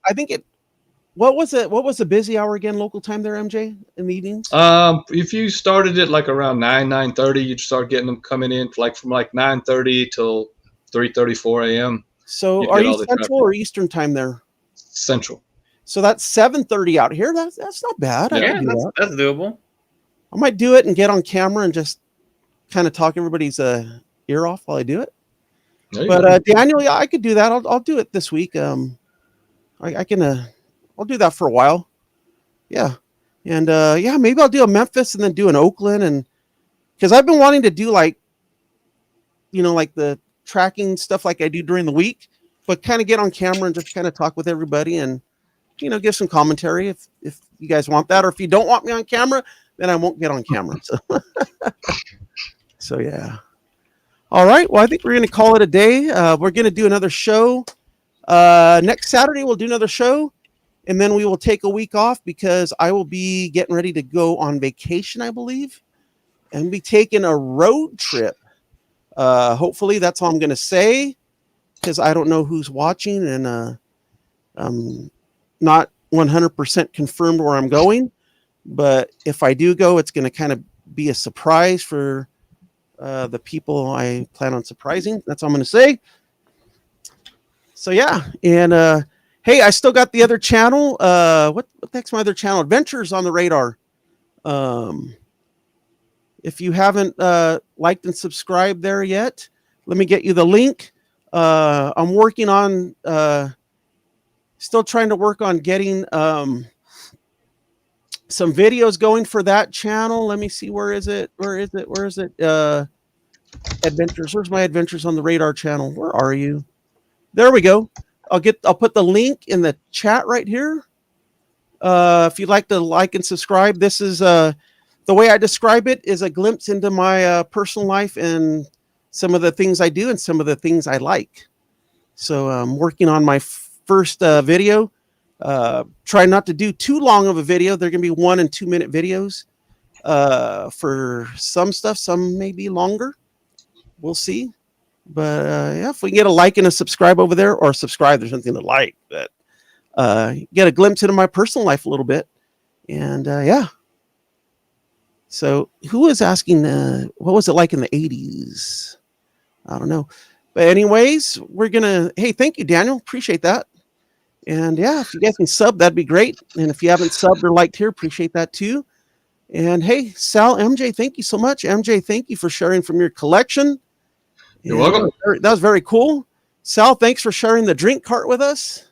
What was it? What was the busy hour again? Local time there, MJ, in the evenings? If you started it like around 9:30, you'd start getting them coming in from 9:30 till 3:30, 4 a.m. So are you Central or Eastern time there? Central. So that's 7:30 out here. That's not bad. Yeah, that's doable. I might do it and get on camera and just kind of talk everybody's ear off while I do it. But Daniel, yeah, I could do that. I'll do it this week. I can. I'll do that for a while. Yeah, and maybe I'll do a Memphis and then do an Oakland, and because I've been wanting to do like the tracking stuff like I do during the week, but kind of get on camera and just kind of talk with everybody and give some commentary if you guys want that, or if you don't want me on camera, then I won't get on camera. So yeah. All right. Well, I think we're going to call it a day. We're going to do another show next Saturday. We'll do another show, and then we will take a week off because I will be getting ready to go on vacation, I believe, and be taking a road trip. Hopefully, that's all I'm going to say because I don't know who's watching, and I'm not 100% confirmed where I'm going. But if I do go, it's going to kind of be a surprise for the people I plan on surprising. That's all I'm going to say. So yeah, and hey, I still got the other channel. What the heck's my other channel? Adventures on the Radar. If you haven't liked and subscribed there yet, let me get you the link. I'm working on still trying to work on getting some videos going for that channel. Let me see. Where is it? Adventures. Where's my Adventures on the Radar channel? Where are you? There we go. I'll put the link in the chat right here. If you'd like to like and subscribe, this is the way I describe it is a glimpse into my personal life and some of the things I do and some of the things I like. So I'm working on my first video. Try not to do too long of a video. They're going to be 1 and 2 minute videos for some stuff. Some may be longer. We'll see. But yeah, if we can get a like and a subscribe over there, or subscribe, there's something to like. But get a glimpse into my personal life a little bit. And yeah. So who was asking, what was it like in the 80s? I don't know. But anyways, we're going to, hey, thank you, Daniel. Appreciate that. And yeah, if you guys can sub, that'd be great. And if you haven't subbed or liked here, appreciate that too. And hey, Sal, MJ, thank you so much. MJ, thank you for sharing from your collection. You're welcome. That was very cool. Sal, thanks for sharing the drink cart with us.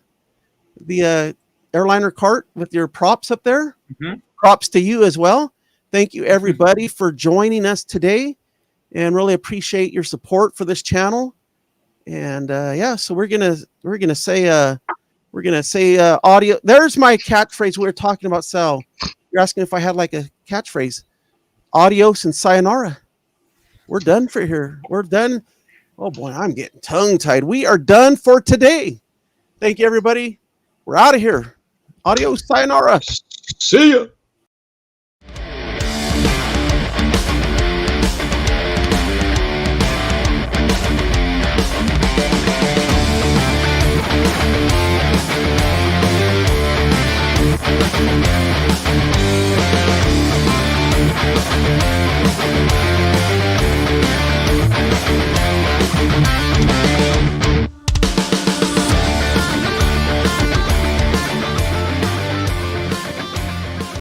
The airliner cart with your props up there. Mm-hmm. Props to you as well. Thank you, everybody, for joining us today. And really appreciate your support for this channel. And yeah, so we're gonna say audio. There's my catchphrase we were talking about, Sal. You're asking if I had like a catchphrase. Adios and sayonara. We're done for here. We're done. Oh boy, I'm getting tongue-tied. We are done for today. Thank you, everybody. We're out of here. Adios, sayonara. See ya.